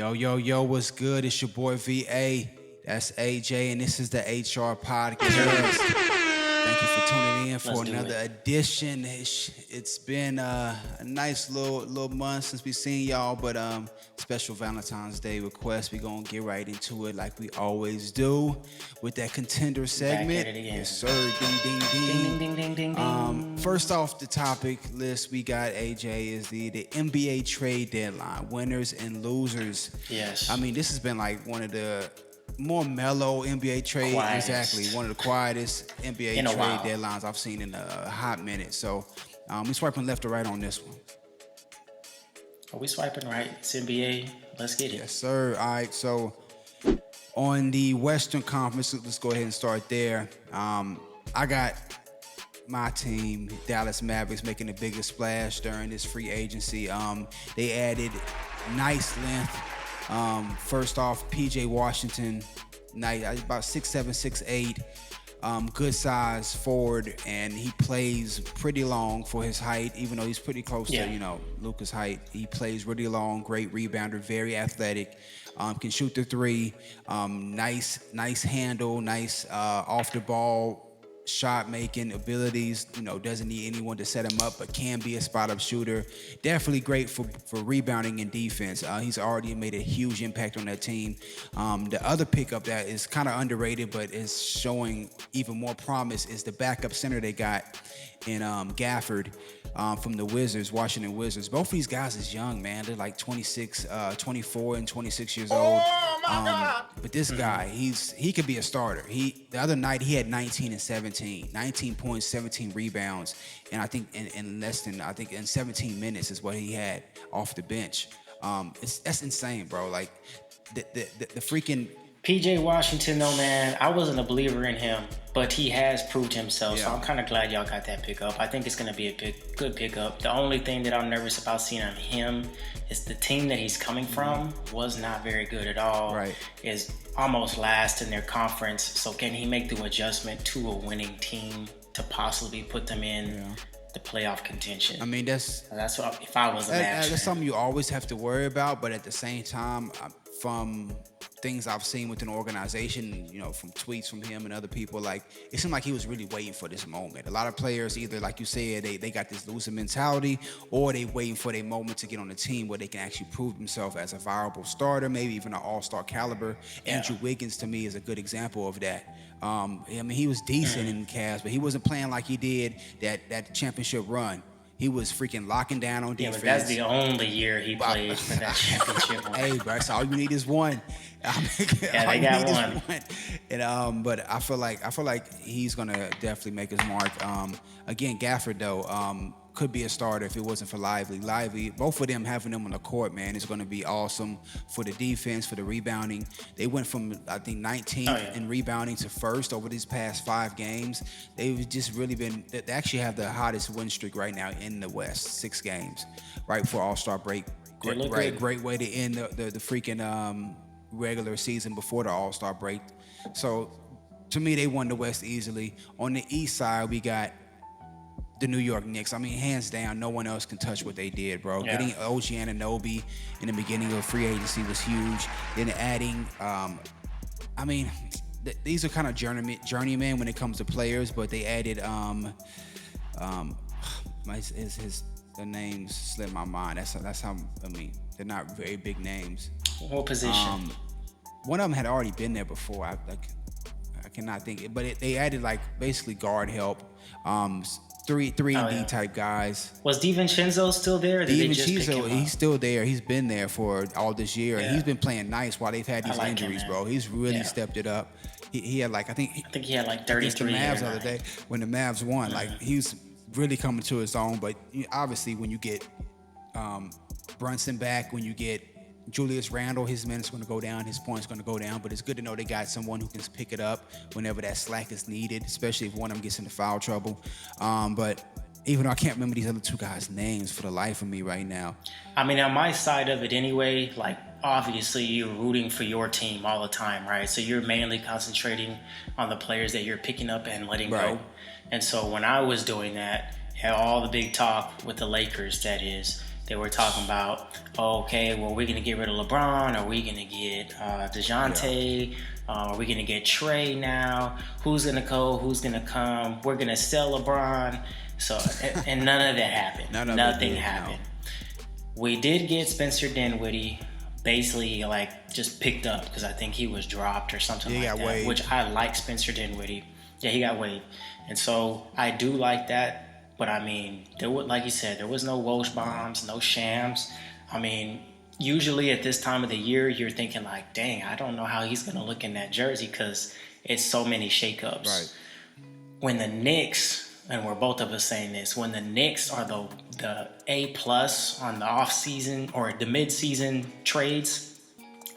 Yo, what's good? It's your boy VA. That's AJ, and this is the HR Podcast. Thank you for tuning in for another edition. It's been a nice little month since we seen y'all, but special Valentine's Day request. We're gonna get right into it like we always do with that Contender segment. Yes, sir. Ding. First off the topic list, we got AJ is the NBA trade deadline, winners and losers. Yes. I mean, this has been like one of the more mellow NBA trade, exactly. One of the quietest NBA trade deadlines I've seen in a hot minute. So we swiping left or right on this one. Are we swiping right? It's NBA. Let's get it. Yes, sir. All right. So on the Western Conference, let's go ahead and start there. I got my team, Dallas Mavericks, making the biggest splash during this free agency. They added nice length. First off, PJ Washington, about 6'7", 6'8", good size forward, and he plays pretty long for his height, even though he's pretty close to, Luka's height. He plays really long, great rebounder, very athletic, can shoot the three, nice handle, nice off the ball shot making abilities, doesn't need anyone to set him up, but can be a spot up shooter. Definitely great for rebounding and defense. He's already made a huge impact on that team. The other pickup that is kind of underrated but is showing even more promise is the backup center they got in Gafford from the Washington Wizards. Both of these guys is young, man. They're like 24 and 26 years old. God. But this guy, he could be a starter. The other night he had 19 and 17, 19 points, 17 rebounds, and I think in 17 minutes is what he had off the bench. That's insane, bro. Like the freaking PJ Washington, though, man, I wasn't a believer in him, but he has proved himself. Yeah. So I'm kind of glad y'all got that pickup. I think it's going to be a good pickup. The only thing that I'm nervous about seeing on him is the team that he's coming from was not very good at all. Right. Is almost last in their conference. So can he make the adjustment to a winning team to possibly put them in the playoff contention? I mean, that's what if I was a Mavs. That's something you always have to worry about, but at the same time, from things I've seen with an organization, from tweets from him and other people, like it seemed like he was really waiting for this moment. A lot of players either, like you said, they got this loser mentality, or they waiting for their moment to get on the team where they can actually prove themselves as a viable starter, maybe even an all-star caliber. Yeah. Andrew Wiggins to me is a good example of that. I mean, he was decent in Cavs, but he wasn't playing like he did that championship run. He was freaking locking down on defense. But that's the only year he played for that championship run. Hey, bro, so all you need is one. They got one. And but I feel like he's gonna definitely make his mark. Again, Gafford though, could be a starter if it wasn't for Lively. Both of them having them on the court, man, is going to be awesome for the defense, for the rebounding. They went from, I think, 19th in rebounding to first over these past 5 games. They've just really been, they actually have the hottest win streak right now in the West, 6 games, right before All-Star break. Great way to end the freaking regular season before the All-Star break. So, to me, they won the West easily. On the East side, we got the New York Knicks. I mean, hands down, no one else can touch what they did, bro. Yeah. Getting OG Anunoby in the beginning of free agency was huge. Then adding, these are kind of journeymen when it comes to players, but they added, the names slip my mind. That's how, they're not very big names. What position? One of them had already been there before. I cannot think, but they added like basically guard help. 3-and-D type guys. Was DiVincenzo still there? DiVincenzo, he's still there. He's been there for all this year, and he's been playing nice while they've had these injuries, bro. He's really stepped it up. He had like I think he had like 33 the Mavs the other day when the Mavs won. Like he's really coming to his own. But obviously, when you get Brunson back, when you get Julius Randle, his minutes going to go down, his points going to go down, but it's good to know they got someone who can pick it up whenever that slack is needed, especially if one of them gets into foul trouble. But even though I can't remember these other 2 guys' names for the life of me right now. I mean, on my side of it anyway, like obviously you're rooting for your team all the time, right? So you're mainly concentrating on the players that you're picking up and letting go. And so when I was doing that, had all the big talk with the Lakers, that is, They were talking about, okay, well, we're going to get rid of LeBron. Are we going to get DeJounte? Are we going to get Trey now? Who's going to go? Who's going to come? We're going to sell LeBron. So, and none of that happened. Nothing happened. No. We did get Spencer Dinwiddie, basically like just picked up because I think he was dropped or something like that. Waived. Which I like Spencer Dinwiddie. Yeah, he got waived. And so I do like that. But I mean, there was, like you said, there was no Woj bombs, no shams. I mean, usually at this time of the year, you're thinking like, dang, I don't know how he's going to look in that jersey because it's so many shakeups. Right. When the Knicks, and we're both of us saying this, when the Knicks are the A+ on the off season or the mid-season trades,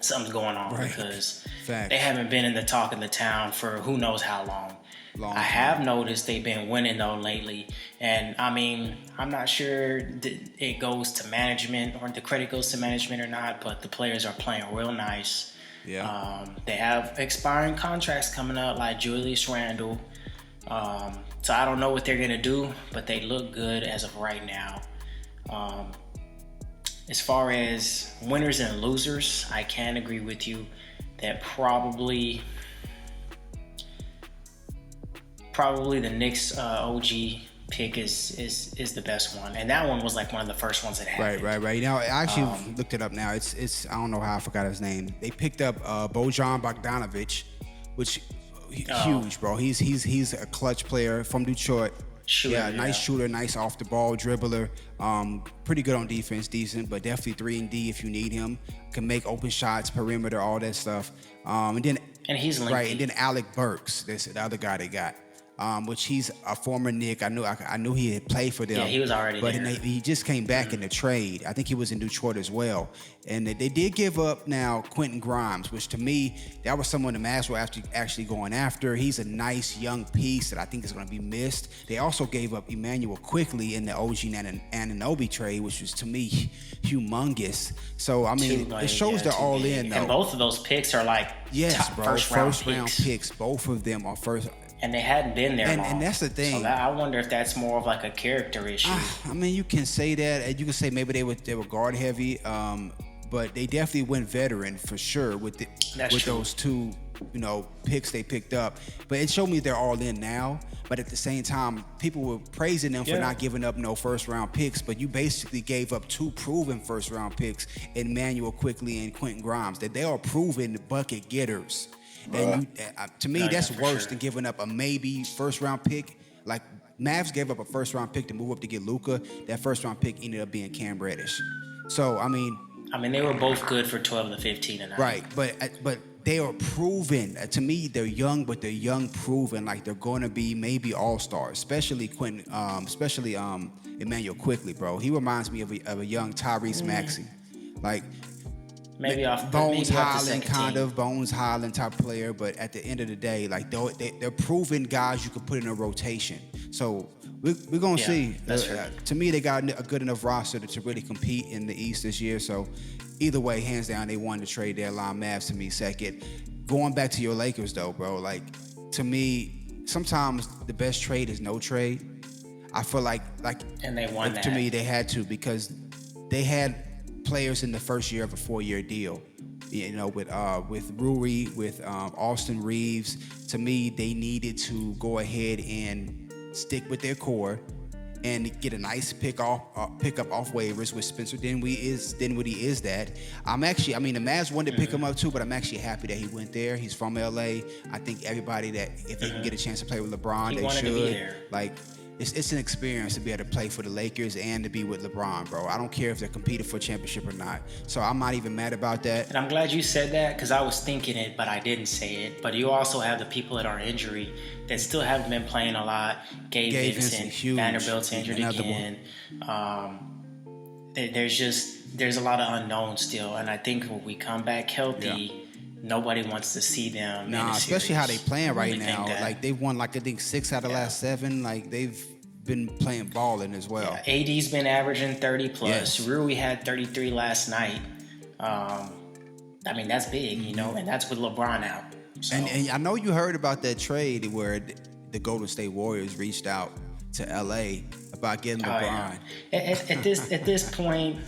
something's going on because they haven't been in the talk of the town for who knows how long. I have noticed they've been winning though lately, and I mean, I'm not sure it goes to management or the credit goes to management or not, but the players are playing real nice. Yeah. They have expiring contracts coming up like Julius Randle. So I don't know what they're gonna do, but they look good as of right now. As far as winners and losers, I can agree with you that probably the Knicks OG pick is the best one, and that one was like one of the first ones that happened. Right. Now I actually looked it up. Now it's I don't know how I forgot his name. They picked up Bojan Bogdanovic, which huge, bro. He's a clutch player from Detroit. Nice shooter, nice off the ball dribbler. Pretty good on defense, decent, but definitely 3-and-D if you need him. Can make open shots, perimeter, all that stuff. And he's lengthy. Right. And then Alec Burks, that's the other guy they got. Which he's a former Knick. I knew he had played for them. Yeah, he was already there. But he just came back in the trade. I think he was in Detroit as well. And they did give up now Quentin Grimes, which to me, that was someone the Mavs were actually going after. He's a nice young piece that I think is going to be missed. They also gave up Emmanuel Quickly in the OG Anunoby trade, which was to me humongous. So, I mean, it shows they're all in. And both of those picks are like first round picks. Both of them are first. And they hadn't been there long. And that's the thing. So I wonder if that's more of like a character issue. I mean, you can say that. And you can say maybe they were guard heavy, but they definitely went veteran for sure with those two, picks they picked up. But it showed me they're all in now. But at the same time, people were praising them for not giving up no first round picks. But you basically gave up two proven first round picks, Emmanuel Quickly and Quentin Grimes, that they are proven bucket getters. And to me, that's worse than giving up a maybe first-round pick. Like, Mavs gave up a first-round pick to move up to get Luka. That first-round pick ended up being Cam Reddish. So, I mean, they were both good for 12 to 15 and right, but they are proven. To me, they're young, but they're young proven. Like, they're going to be maybe all-stars, especially Emmanuel Quickly, bro. He reminds me of a young Tyrese Maxey. Like, maybe off Bones Highland, team. Bones Highland type player, but at the end of the day, like they're proven guys you can put in a rotation. So we're gonna see. To me, they got a good enough roster to really compete in the East this year. So either way, hands down, they won the trade deadline. Mavs to me second. Going back to your Lakers though, bro. Like to me, sometimes the best trade is no trade. I feel like and they won that. To me, they had to because they had players in the first year of a 4-year deal, with Rui, with Austin Reeves. To me, they needed to go ahead and stick with their core and get a nice pickup off waivers, which Spencer Dinwiddie is that. The Mavs wanted to pick him up too, but I'm actually happy that he went there. He's from LA. I think everybody that if they can get a chance to play with LeBron, they should. To be there. Like, it's an experience to be able to play for the Lakers and to be with LeBron, bro. I don't care if they're competing for a championship or not. So I'm not even mad about that. And I'm glad you said that because I was thinking it, but I didn't say it. But you also have the people that are injured that still haven't been playing a lot. Gabe Vincent, Vanderbilt's injured again. There's a lot of unknowns still. And I think when we come back healthy, nobody wants to see them. Especially how they playing right now. Like they've won, I think 6 out of the last 7. Like they've been playing balling as well. Yeah, AD's been averaging 30 plus. Yes. Rui had 33 last night. That's big, and that's with LeBron out. So. And I know you heard about that trade where the Golden State Warriors reached out to LA about getting LeBron. At this point,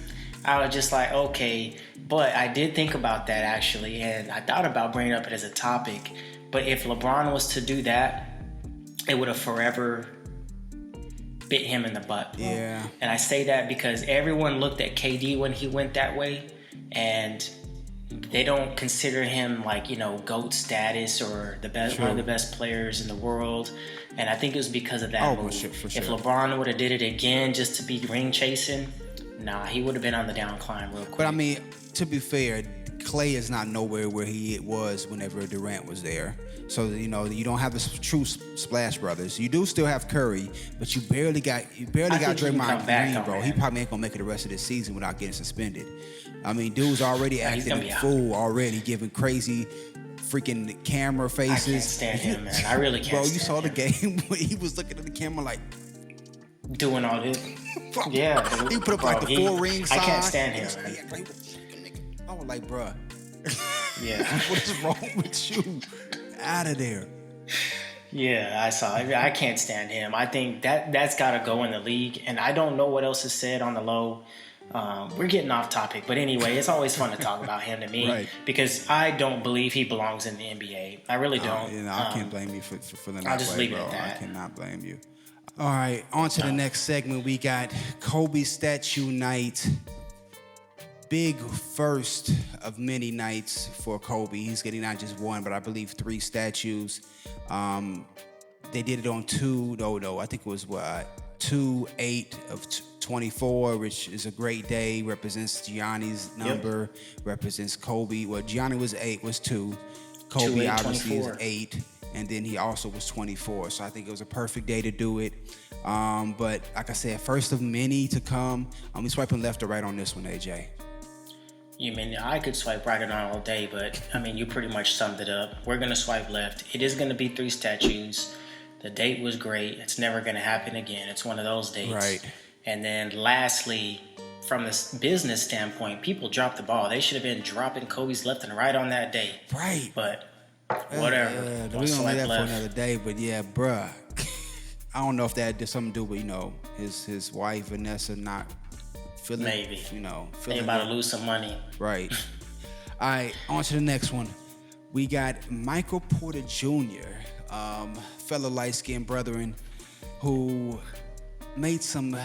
I was just like, okay. But I did think about that actually, and I thought about bringing up it as a topic. But if LeBron was to do that, it would have forever bit him in the butt. Yeah. And I say that because everyone looked at KD when he went that way, and they don't consider him like, GOAT status or the best, one of the best players in the world. And I think it was because of that move. For sure. If LeBron would have did it again just to be ring chasing, he would have been on the downcline real quick. But I mean, to be fair, Clay is not nowhere where he was whenever Durant was there. So, you don't have the true Splash Brothers. You do still have Curry, but you barely got Draymond Green, bro. He probably ain't gonna make it the rest of this season without getting suspended. I mean, dude's already acting a fool already, giving crazy freaking camera faces. I can't stand him, man. I really can't. Bro, you saw the game when he was looking at the camera like doing all this. Yeah, he put up like the 4-ring sign. I can't stand him, man. I was like, bruh. Yeah. What is wrong with you? Out of there. Yeah, I saw it. I can't stand him. I think that's got to go in the league, and I don't know what else is said on the low. We're getting off topic, but anyway, it's always fun to talk about him to me, right? Because I don't believe he belongs in the NBA. I really don't. I can't blame you for feeling that way, I'll just leave it bro. at that. I cannot blame you. All right, on to the next segment. We got Kobe Statue Night. Big first of many nights for Kobe. He's getting not just one, but I believe 3 statues. They did it on 2. No, I think it was 2/8/24, which is a great day. Represents Gianni's number. Represents Kobe. Well, Gianni was 8, was 2. Kobe obviously is 8, and then he also was 24. So I think it was a perfect day to do it. But like I said, first of many to come. We swiping left or right on this one, AJ. You mean I could swipe right and on all day, but I mean you pretty much summed it up. We're gonna swipe left. It is gonna be 3 statues. The date was great. It's never gonna happen again. It's one of those dates. Right. And then lastly, from this business standpoint, people dropped the ball. They should have been dropping Kobe's left and right on that day. Right. But whatever. We don't do that for another day. But yeah, bruh. I don't know if that had something to do with his wife Vanessa not. Maybe. Feeling they about to lose some money. Right. All right, on to the next one. We got Michael Porter Jr., fellow light-skinned brethren, who made some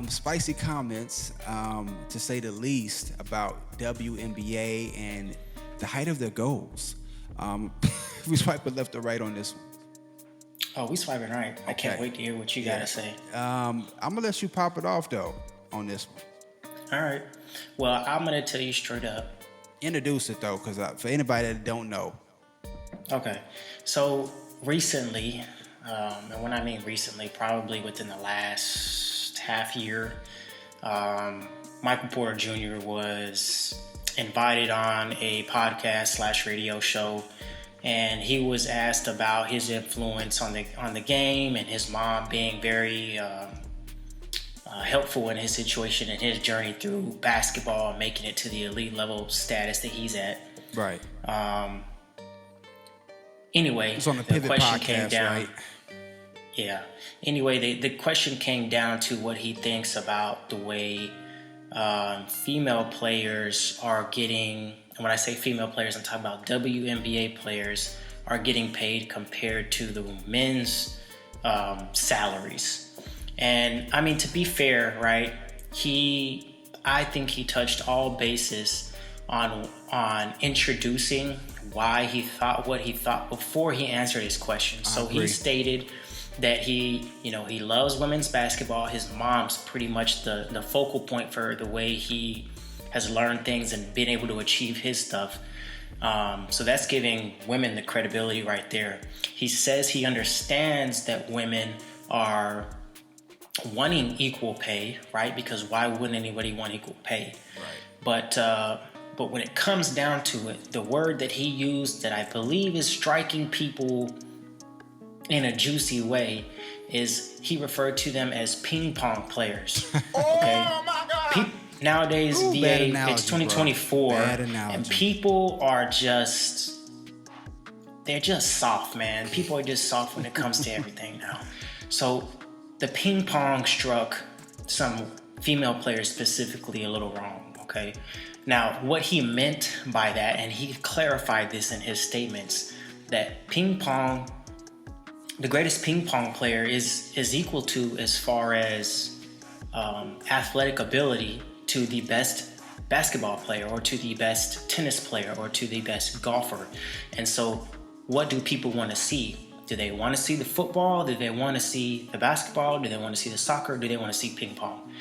spicy comments, to say the least, about WNBA and the height of their goals. We swipe left or right on this one. Oh, we swiping right. I can't wait to hear what you gotta say. I'm gonna let you pop it off though on this one. All right. Well, I'm gonna tell you straight up. Introduce it though, because for anybody that don't know. Okay. So recently, and when I mean recently, probably within the last half year, Michael Porter Jr. was invited on a podcast/radio show. And he was asked about his influence on the game and his mom being very helpful in his situation and his journey through basketball and making it to the elite level status that he's at. Right. Anyway, it's on the Pivot question podcast, came down. Right? Yeah. Anyway, the question came down to what he thinks about the way female players are getting. And when I say female players, I'm talking about WNBA players are getting paid compared to the men's salaries. And I mean, to be fair, right? I think he touched all bases on introducing why he thought what he thought before he answered his question. So he stated that he loves women's basketball. His mom's pretty much the focal point for the way he has learned things and been able to achieve his stuff. So that's giving women the credibility right there. He says he understands that women are wanting equal pay, right? Because why wouldn't anybody want equal pay? Right. But when it comes down to it, the word that he used that I believe is striking people in a juicy way is he referred to them as ping pong players. Okay? Oh my God! Nowadays, VA, analogy, it's 2024, and people are they're just soft, man. People are just soft when it comes to everything now. So the ping pong struck some female players specifically a little wrong, okay? Now, what he meant by that, and he clarified this in his statements, that ping pong, the greatest ping pong player is equal to, as far as athletic ability, to the best basketball player, or to the best tennis player, or to the best golfer. And so what do people want to see? Do they want to see the football? Do they want to see the basketball? Do they want to see the soccer? Do they want to see ping pong?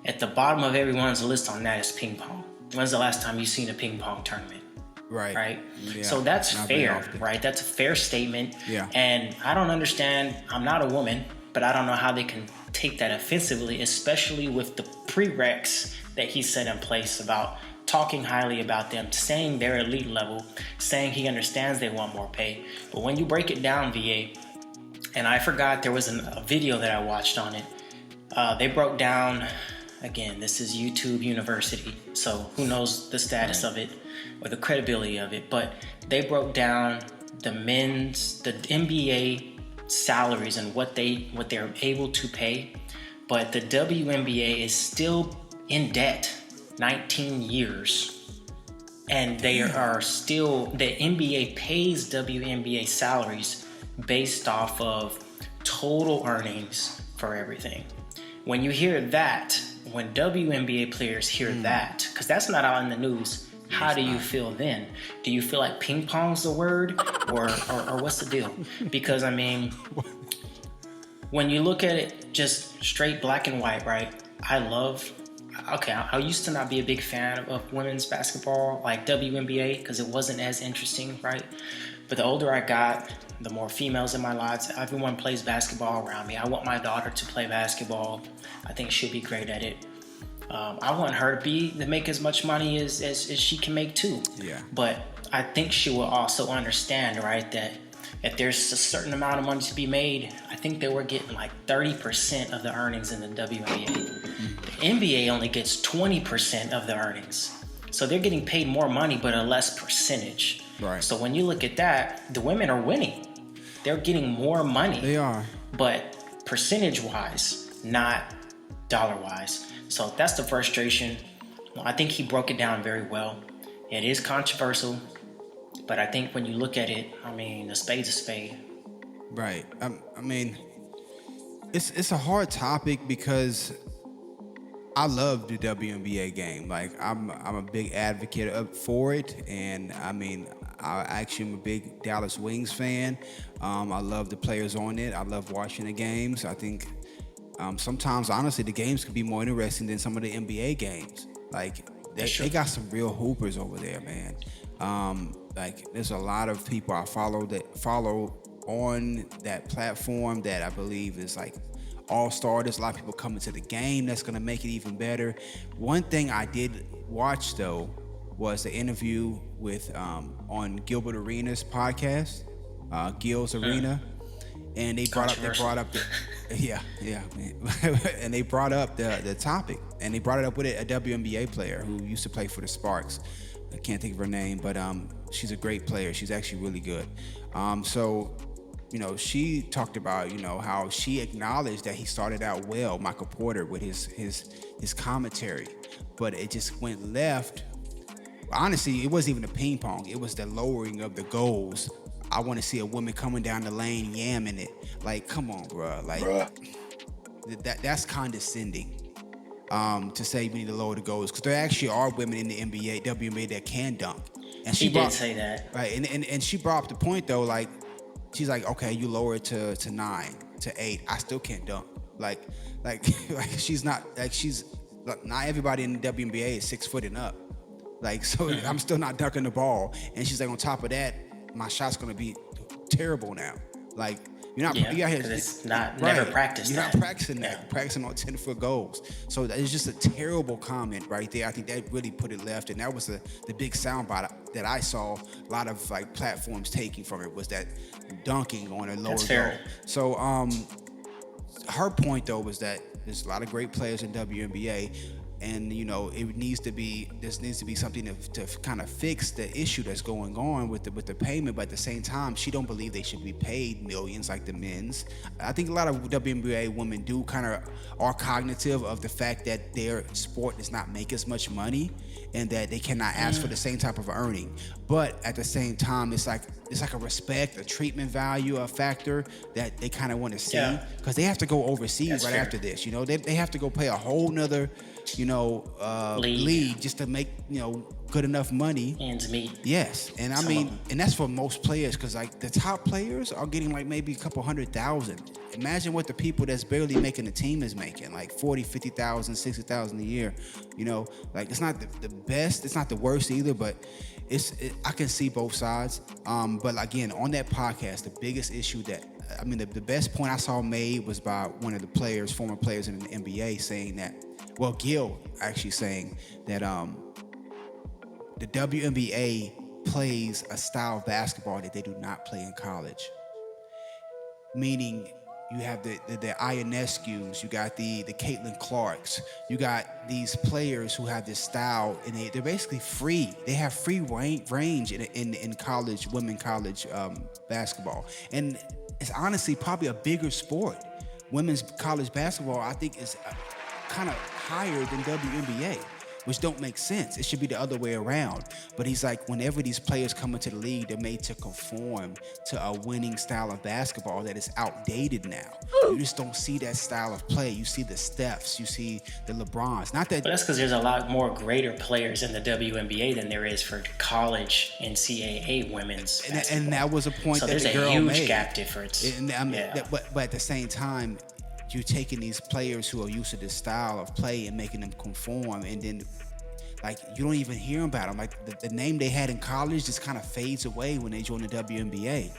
At the bottom of everyone's list on that is ping pong. When's the last time you've seen a ping pong tournament? Right. Yeah. So that's fair, right? That's a fair statement. Yeah. And I don't understand. I'm not a woman, but I don't know how they can take that offensively, especially with the prereqs that he set in place about talking highly about them, saying they're elite level, saying he understands they want more pay. But when you break it down, VA, and I forgot, there was a video that I watched on it. They broke down, again, this is YouTube University, so who knows the status of it or the credibility of it, but they broke down the NBA salaries and what they're able to pay, but the WNBA is still in debt 19 years, and they are still, the NBA pays WNBA salaries based off of total earnings for everything. When you hear that, when WNBA players hear that, because that's not out in the news, how do you feel then? Do you feel like ping pong's the word, or what's the deal? Because I mean, when you look at it just straight black and white, right? I used to not be a big fan of women's basketball, like WNBA, because it wasn't as interesting, right? But the older I got, the more females in my lives. Everyone plays basketball around me. I want my daughter to play basketball. I think she'll be great at it. I want her to make as much money as she can make too. Yeah. But I think she will also understand, right, that if there's a certain amount of money to be made, I think they were getting like 30% of the earnings in the WNBA. The NBA only gets 20% of the earnings. So they're getting paid more money, but a less percentage. Right. So when you look at that, the women are winning. They're getting more money. They are. But percentage-wise, not dollar-wise. So that's the frustration. I think he broke it down very well. It is controversial, but I think when you look at it, I mean, a spade's a spade. Right. I mean, it's a hard topic because I love the WNBA game. Like, I'm a big advocate for it, and I mean, I actually am a big Dallas Wings fan. I love the players on it. I love watching the games. I think sometimes, honestly, the games could be more interesting than some of the NBA games. Like, they got some real hoopers over there, man. Like, there's a lot of people I follow on that platform that I believe is like all-star. There's a lot of people coming to the game that's going to make it even better. One thing I did watch, though, was the interview with on Gilbert Arenas' podcast, Gil's Arena, and they brought up and they brought up the topic, and they brought it up with a WNBA player who used to play for the Sparks. I can't think of her name, but she's a great player. She's actually really good. So, you know, she talked about, you know, how she acknowledged that he started out well, Michael Porter, with his commentary, but it just went left. Honestly, it wasn't even the ping pong. It was the lowering of the goals. I want to see a woman coming down the lane yamming it. Like, come on, bro. Like, that's condescending. To say we need to lower the goals, because there actually are women in the NBA, WNBA that can dunk. And she did say that, right? And she brought up the point though, like she's like, okay, you lower it to 9, to 8. I still can't dunk. Like she's not not everybody in the WNBA is 6 foot and up. Like, so I'm still not dunking the ball. And she's like, on top of that, my shot's gonna be terrible now. Like, you're not. Yeah, because it's not never practiced. You're not practicing that. You're practicing on 10-foot goals. So it's just a terrible comment right there. I think that really put it left, and that was the big soundbite that I saw a lot of like platforms taking from it, was that dunking on a lower goal. So her point though was that there's a lot of great players in WNBA. and it needs to be something to kind of fix the issue that's going on with the payment. But at the same time, she don't believe they should be paid millions like the men's. I think a lot of WNBA women do kind of are cognitive of the fact that their sport does not make as much money, and that they cannot ask for the same type of earning. But at the same time, it's like a respect, a treatment value, a factor that they kind of want to see, because they have to go overseas right after this. They have to go play a whole nother league just to make good enough money. Ends meet. Yes, and I mean, and that's for most players, because like the top players are getting like maybe a couple $100,000. Imagine what the people that's barely making the team is making, like 40, 50,000, 60,000 a year. Like it's not the best, it's not the worst either, but I can see both sides. But again, on that podcast, the biggest issue the best point I saw made was by one of the former players in the NBA, saying that, Gil actually saying that the WNBA plays a style of basketball that they do not play in college. Meaning, you have the Ionescu's, you got the Caitlin Clarks, you got these players who have this style, and they're basically free. They have free range in college, women college basketball. And it's honestly probably a bigger sport. Women's college basketball, I think, is kind of higher than WNBA, which don't make sense. It should be the other way around. But he's like, whenever these players come into the league, they're made to conform to a winning style of basketball that is outdated now. You just don't see that style of play. You see the Stephs, you see the LeBrons. Not that. But that's because there's a lot more greater players in the WNBA than there is for college NCAA women's basketball. And that was a point so that the girl there's a made. huge gap difference. But at the same time, you're taking these players who are used to this style of play and making them conform, and then like you don't even hear about them. Like the name they had in college just kind of fades away when they join the WNBA.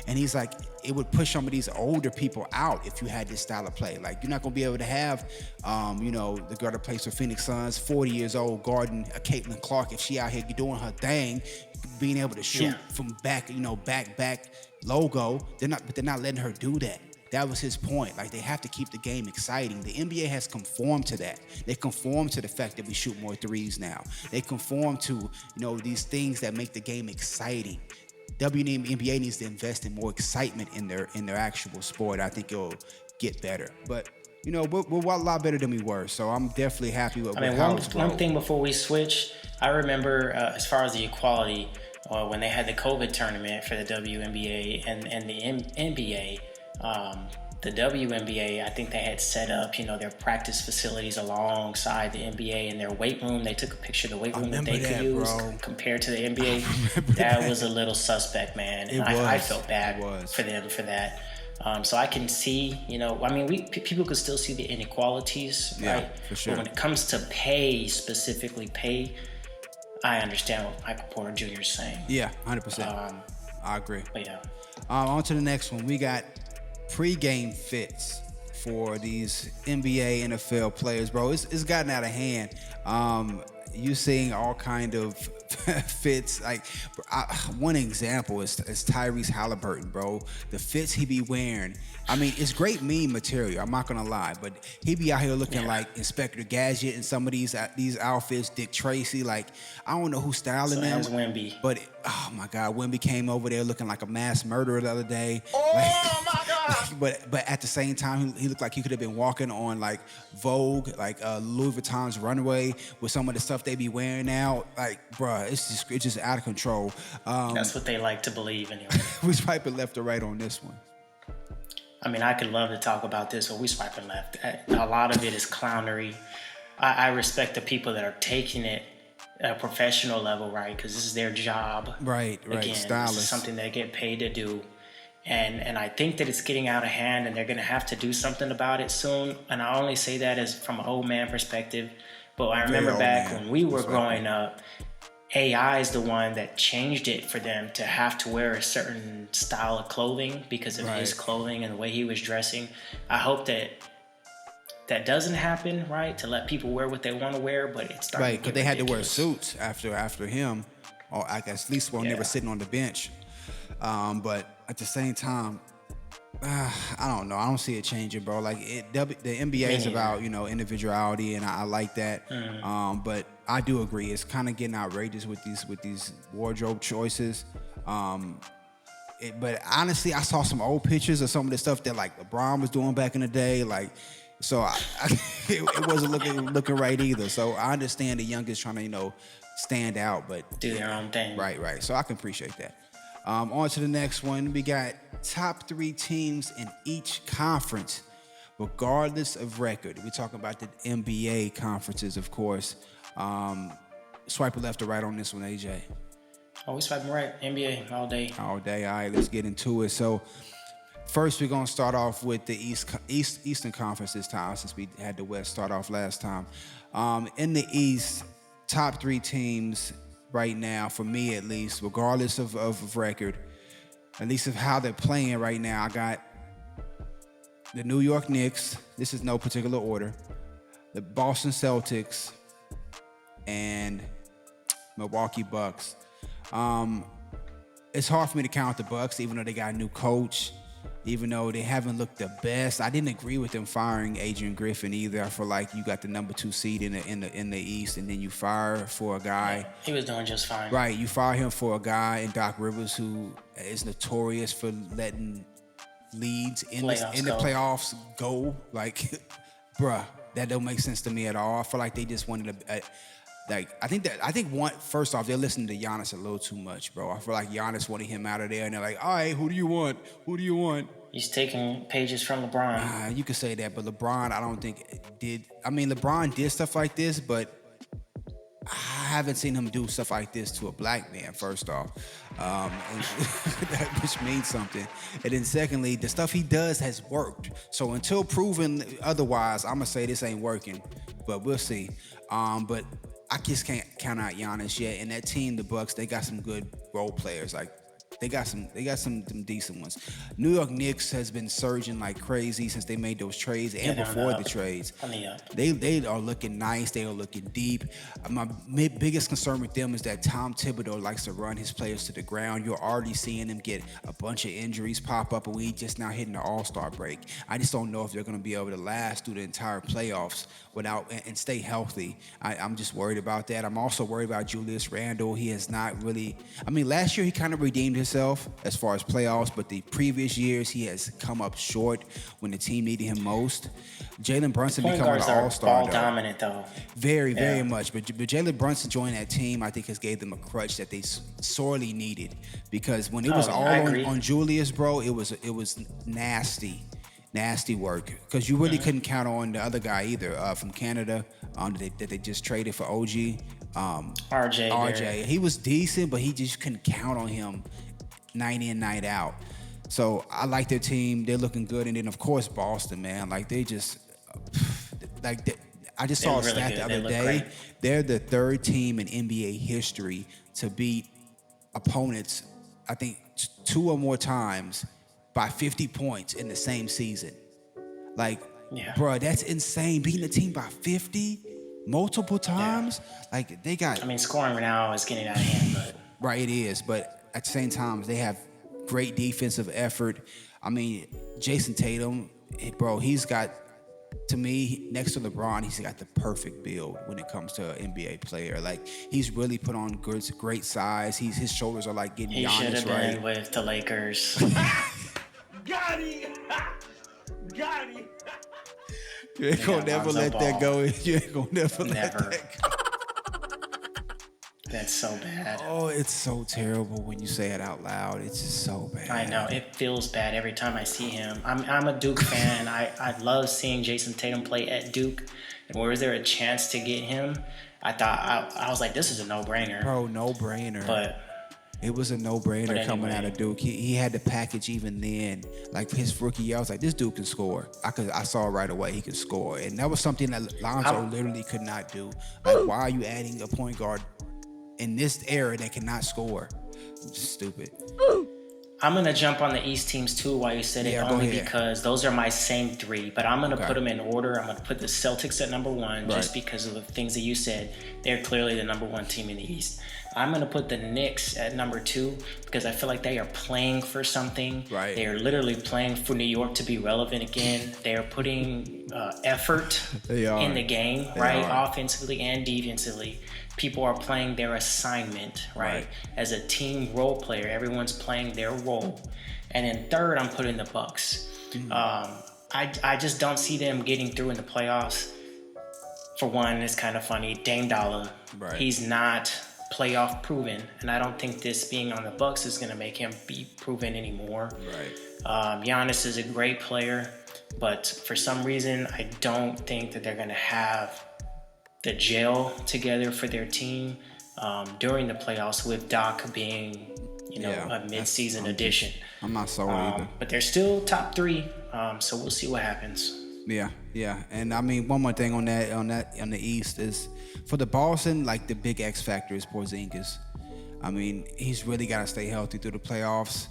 And he's like, it would push some of these older people out if you had this style of play. Like you're not gonna be able to have, the girl that plays for Phoenix Suns, 40 years old, guarding a Caitlin Clark, if she out here doing her thing, being able to shoot from back logo. They're not letting her do that. That was his point. Like, they have to keep the game exciting. The NBA has conformed to that. They conform to the fact that we shoot more threes now. They conform to, these things that make the game exciting. WNBA needs to invest in more excitement in their actual sport. I think it'll get better. But, we're a lot better than we were. So I'm definitely happy with how it's going. One thing before we switch, I remember as far as the equality, when they had the COVID tournament for the WNBA and the NBA, the WNBA, I think they had set up, their practice facilities alongside the NBA and their weight room. They took a picture of the weight room that they could use compared to the NBA. That was a little suspect, man. And I felt bad for them for that. So I can see, people could still see the inequalities, right? For sure. But when it comes to specifically pay, I understand what Michael Porter Jr. is saying. Yeah, 100%. I agree. But yeah. On to the next one. We got pre-game fits for these NBA, NFL players, bro. It's gotten out of hand. You seeing all kind of fits. Like, one example is Tyrese Halliburton, bro. The fits he be wearing. I mean, it's great meme material. I'm not gonna lie, but he be out here looking like Inspector Gadget in some of these outfits. Dick Tracy, like, I don't know who's styling them. Wemby. But oh my God, Wemby came over there looking like a mass murderer the other day. Oh my God! But at the same time, he looked like he could have been walking on like Vogue, like Louis Vuitton's runway with some of the stuff they be wearing now. Like, bruh, it's just out of control. That's what they like to believe anyway. We swiping left or right on this one? I mean, I could love to talk about this, but we swiping left. A lot of it is clownery. I respect the people that are taking it at a professional level, right? Because this is their job. Right. Again, Stylists. This is something they get paid to do. And I think that it's getting out of hand, and they're going to have to do something about it soon. And I only say that as from an old man perspective. But I remember back when we were growing up, AI is the one that changed it for them to have to wear a certain style of clothing because of his clothing and the way he was dressing. I hope that doesn't happen, right? To let people wear what they want to wear, but it's starting because they had to wear suits after him, or I guess at least when they were sitting on the bench. But at the same time, I don't know. I don't see it changing, bro. Like the NBA is about individuality, and I like that. But I do agree, it's kind of getting outrageous with these wardrobe choices. But honestly, I saw some old pictures of some of the stuff that like LeBron was doing back in the day, like. So it wasn't looking right either. So I understand the youngest trying to stand out, but do their own thing. Right. So I can appreciate that. On to the next one. We got top 3 teams in each conference, regardless of record. We're talking about the NBA conferences, of course. Swipe left or right on this one, AJ. Always swiping right. NBA all day. All day. All right, let's get into it. So first, we're going to start off with the Eastern Conference this time, since we had the West start off last time. In the East, top 3 teams right now, for me at least, regardless of record, at least of how they're playing right now, I got the New York Knicks. This is no particular order. The Boston Celtics and Milwaukee Bucks. It's hard for me to count the Bucks, even though they got a new coach. Even though they haven't looked the best, I didn't agree with them firing Adrian Griffin either. I feel like you got the number 2 seed in the East, and then you fire for a guy. He was doing just fine. Right, you fire him for a guy in Doc Rivers who is notorious for letting leads in the playoffs go. Like, bruh, that don't make sense to me at all. I feel like they just wanted first off, they're listening to Giannis a little too much, bro. I feel like Giannis wanted him out of there, and they're like, all right, who do you want? He's taking pages from LeBron. You could say that, but LeBron, I don't think did. I mean, LeBron did stuff like this, but I haven't seen him do stuff like this to a black man, first off, which means something. And then secondly, the stuff he does has worked. So until proven otherwise, I'm going to say this ain't working, but we'll see. But I just can't count out Giannis yet. And that team, the Bucks, they got some good role players. Like, they got some decent ones. New York Knicks has been surging like crazy since they made those trades and before the trades. They are looking nice. They are looking deep. My biggest concern with them is that Tom Thibodeau likes to run his players to the ground. You're already seeing them get a bunch of injuries pop up, and we just now hitting the All-Star break. I just don't know if they're going to be able to last through the entire playoffs without and stay healthy. I'm just worried about that. I'm also worried about Julius Randle. He has not really. I mean, last year he kind of redeemed himself as far as playoffs, but the previous years he has come up short when the team needed him most. Jalen Brunson becoming an all-star, ball dominant though. Very much. But Jalen Brunson joining that team, I think, has gave them a crutch that they sorely needed, because when it was all on Julius, bro, it was nasty work, because you really couldn't count on the other guy either, from Canada, that they just traded for OG. RJ. He was decent, but he just couldn't count on him night in, night out. So I like their team. They're looking good. And then, of course, Boston, man. Like, they just, I just saw a stat the other day. They're the 3rd team in NBA history to beat opponents, I think, 2 or more times by 50 points in the same season. Like, bro, that's insane. Beating a team by 50 multiple times. Like, they got. I mean, scoring now is getting out of hand, but. Right, it is. But at the same time, they have great defensive effort. I mean, Jason Tatum, bro, he's got, to me, next to LeBron, he's got the perfect build when it comes to an NBA player. Like, he's really put on great size. His shoulders are like getting Giannis right. He should have been with the Lakers. Got him! You ain't gonna never let that go. You ain't gonna never let that go. That's so bad. Oh, it's so terrible when you say it out loud. It's just so bad. I know. It feels bad every time I see him. I'm a Duke fan. I love seeing Jason Tatum play at Duke. And where is there a chance to get him? I was like, this is a no-brainer. Bro, no-brainer. But it was a no-brainer coming out of Duke. He had the package even then. Like, his rookie year, I was like, this dude can score. I saw right away he could score. And that was something that Lonzo literally could not do. Like, why are you adding a point guard in this era that cannot score? It's just stupid. I'm going to jump on the East teams too while you said it, only because those are my same 3. But I'm going to put them in order. I'm going to put the Celtics at number 1 just because of the things that you said. They're clearly the number 1 team in the East. I'm going to put the Knicks at number 2 because I feel like they are playing for something. Right. They are literally playing for New York to be relevant again. They are putting effort in the game, right? Offensively and defensively. People are playing their assignment, right? As a team role player, everyone's playing their role. And then third, I'm putting the Bucks. I just don't see them getting through in the playoffs. For one, it's kind of funny. Dame Dollar, he's not playoff proven, and I don't think this being on the Bucks is going to make him be proven anymore. Giannis is a great player, but for some reason, I don't think that they're going to have the gel together for their team during the playoffs, with Doc being, a mid-season addition. I'm not sold either. But they're still top 3, so we'll see what happens. Yeah, and I mean, one more thing on the East is for the Boston, like the big X factor is Porzingis. I mean, he's really got to stay healthy through the playoffs.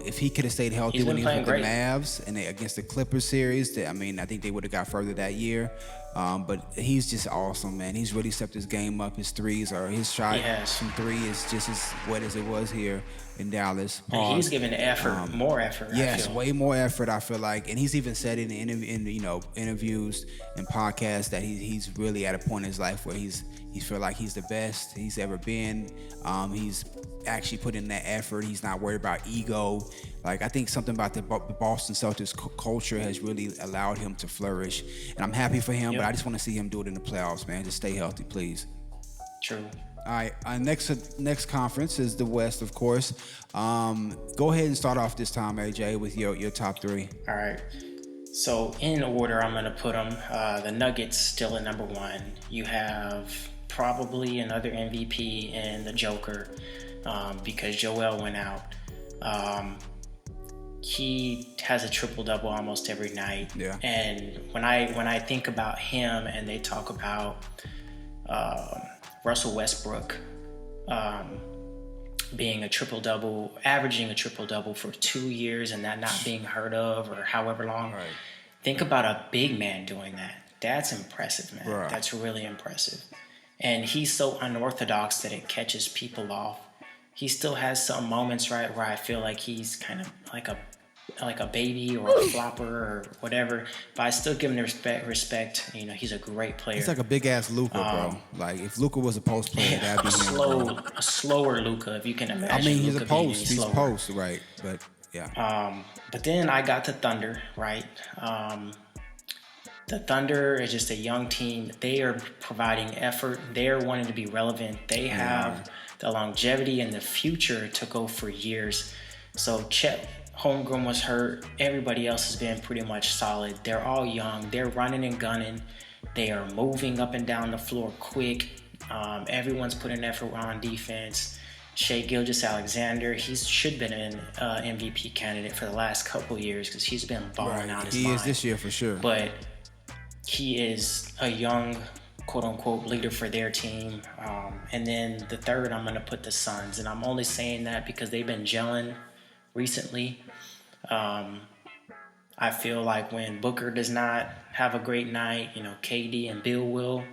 If he could have stayed healthy when he was with the Mavs and against the Clippers series, I think they would have got further that year. But he's just awesome, man. He's really stepped his game up. His threes or his shot from 3 is just as wet as it was here in Dallas. And he's given effort, more effort. Yes, way more effort. I feel like, and he's even said in interviews and podcasts that he's really at a point in his life where he feel like he's the best he's ever been. He's actually put in that effort. He's not worried about ego. Like, I think something about the Boston Celtics culture has really allowed him to flourish, and I'm happy for him. But I just want to see him do it in the playoffs, man. Just stay healthy, please. True. All right, our next conference is the West, of course. Go ahead and start off this time, AJ, with your top 3. All right. So in order, I'm going to put them. The Nuggets still at number 1. You have probably another MVP in the Joker because Joel went out. He has a triple-double almost every night. Yeah. And when I think about him and they talk about Russell Westbrook being a triple-double, averaging a triple-double for 2 years and that not being heard of or however long. Right. Think about a big man doing that. That's impressive, man. Right. That's really impressive. And he's so unorthodox that it catches people off. He still has some moments, right, where I feel like he's kind of like a baby or a flopper or whatever, but I still give him the respect. He's a great player. He's like a big ass Luka, bro. Like, if Luka was a post player, that'd be him. A slower Luka, if you can imagine. I mean, he's Luka a post. He's slower. post, right? But yeah. But then I got the Thunder, right? The Thunder is just a young team. They are providing effort. They're wanting to be relevant. They have the longevity and the future to go for years. So Chet Holmgren was hurt. Everybody else has been pretty much solid. They're all young. They're running and gunning. They are moving up and down the floor quick. Everyone's putting effort on defense. Shai Gilgeous-Alexander, he should have been an MVP candidate for the last couple years because he's been balling out his mind. He is this year for sure. But he is a young, quote-unquote, leader for their team. And then the third, I'm going to put the Suns. And I'm only saying that because they've been gelling recently. I feel like when Booker does not have a great night, KD and Bill will.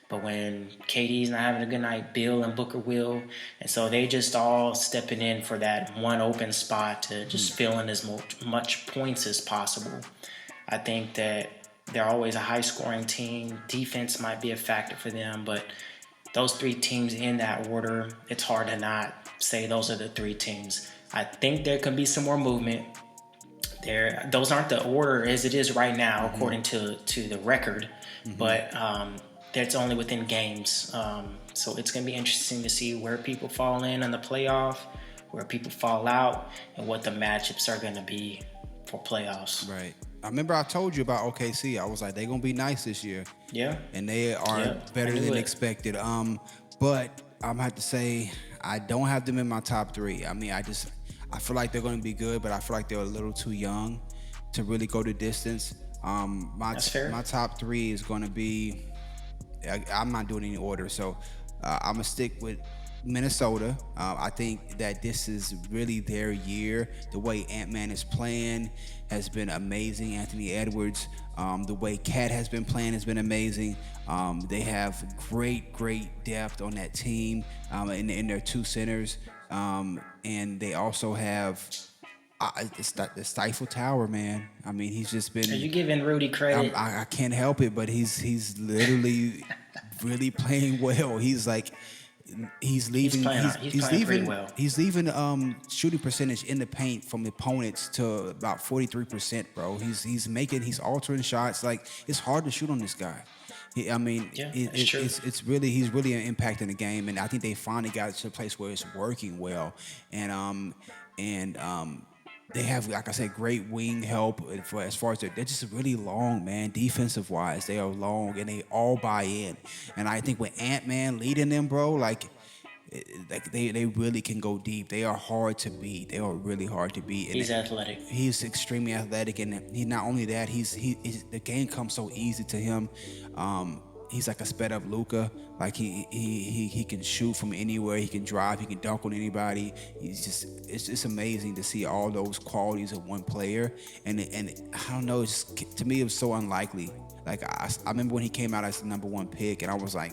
But when KD's not having a good night, Bill and Booker will. And so they just all stepping in for that one open spot to just fill in as much points as possible. I think that they're always a high-scoring team. Defense might be a factor for them, but those 3 teams in that order, it's hard to not say those are the 3 teams. I think there could be some more movement. Those aren't the order as it is right now, according to the record, but that's only within games. So it's going to be interesting to see where people fall in on the playoff, where people fall out, and what the matchups are going to be for playoffs. Right. I remember I told you about OKC. I was like, they're going to be nice this year. Yeah. And they are better than expected. But I'm have to say, I don't have them in my top 3. I mean, I feel like they're going to be good, but I feel like they're a little too young to really go the distance. That's fair. My top 3 is going to be, I'm not doing any order, so I'm going to stick with Minnesota. I think that this is really their year. The way Ant-Man is playing has been amazing. Anthony Edwards, the way Cat has been playing has been amazing. They have great depth on that team in their two centers. And they also have the Stifle Tower, man. I mean, he's just been. Are you giving Rudy credit? I can't help it, but he's literally really playing well. He's like he's leaving. He's playing pretty well. He's leaving shooting percentage in the paint from opponents to about 43%, bro. He's altering shots. Like, it's hard to shoot on this guy. I mean, Yeah, it's really, he's really impacting the game, and I think they finally got to a place where it's working well, and they have, like I said, great wing help for as far as they're just really long, man. Defensive wise, they are long and they all buy in. And I think with Ant-Man leading them, bro, like they really can go deep. They are hard to beat. They are really hard to beat. And He's athletic. He's extremely athletic, and he not only that, the game comes so easy to him. He's like a sped up Luka. Like he can shoot from anywhere. He can drive. He can dunk on anybody. It's just amazing to see all those qualities of one player. And I don't know. It's just, to me, it was so unlikely. Like I remember when he came out as the number one pick, and I was like,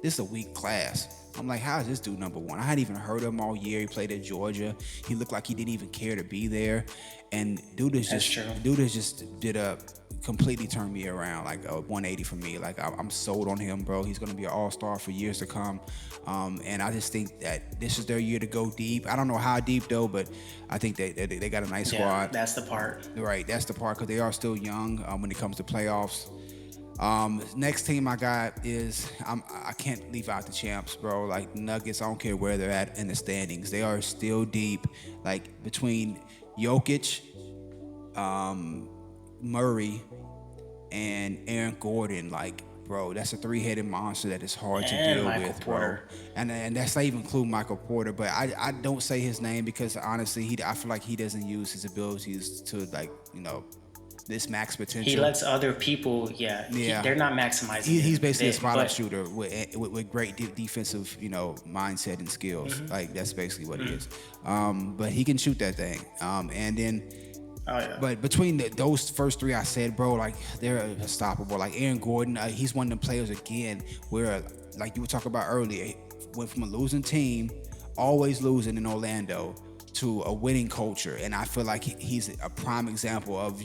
this is a weak class. I'm like, how is this dude number one? I hadn't even heard of him all year. He played at Georgia. He looked like he didn't even care to be there. And dude has just did a completely turned me around, like a 180 for me. Like I'm sold on him, bro. He's gonna be an all-star for years to come. And I just think that this is their year to go deep. I don't know how deep though, but I think they got a nice squad. That's the part. Right, that's the part, because they are still young when it comes to playoffs. Next team I got is I can't leave out the champs, bro. Like Nuggets, I don't care where they're at in the standings. They are still deep. Like between Jokic, Murray, and Aaron Gordon, like, bro, that's a three-headed monster that is hard to deal Michael with, Porter. bro. And that's not even include Michael Porter, but I don't say his name because honestly, I feel like he doesn't use his abilities to, like, this max potential. He lets other people, they're not maximizing. He's basically a spot-up shooter with great defensive, mindset and skills. Mm-hmm. Like, that's basically what he is. But he can shoot that thing. And then, but between those first three I said, bro, like, they're unstoppable. Like Aaron Gordon, he's one of them players again where, like you were talking about earlier, went from a losing team, always losing in Orlando, to a winning culture. And I feel like he's a prime example of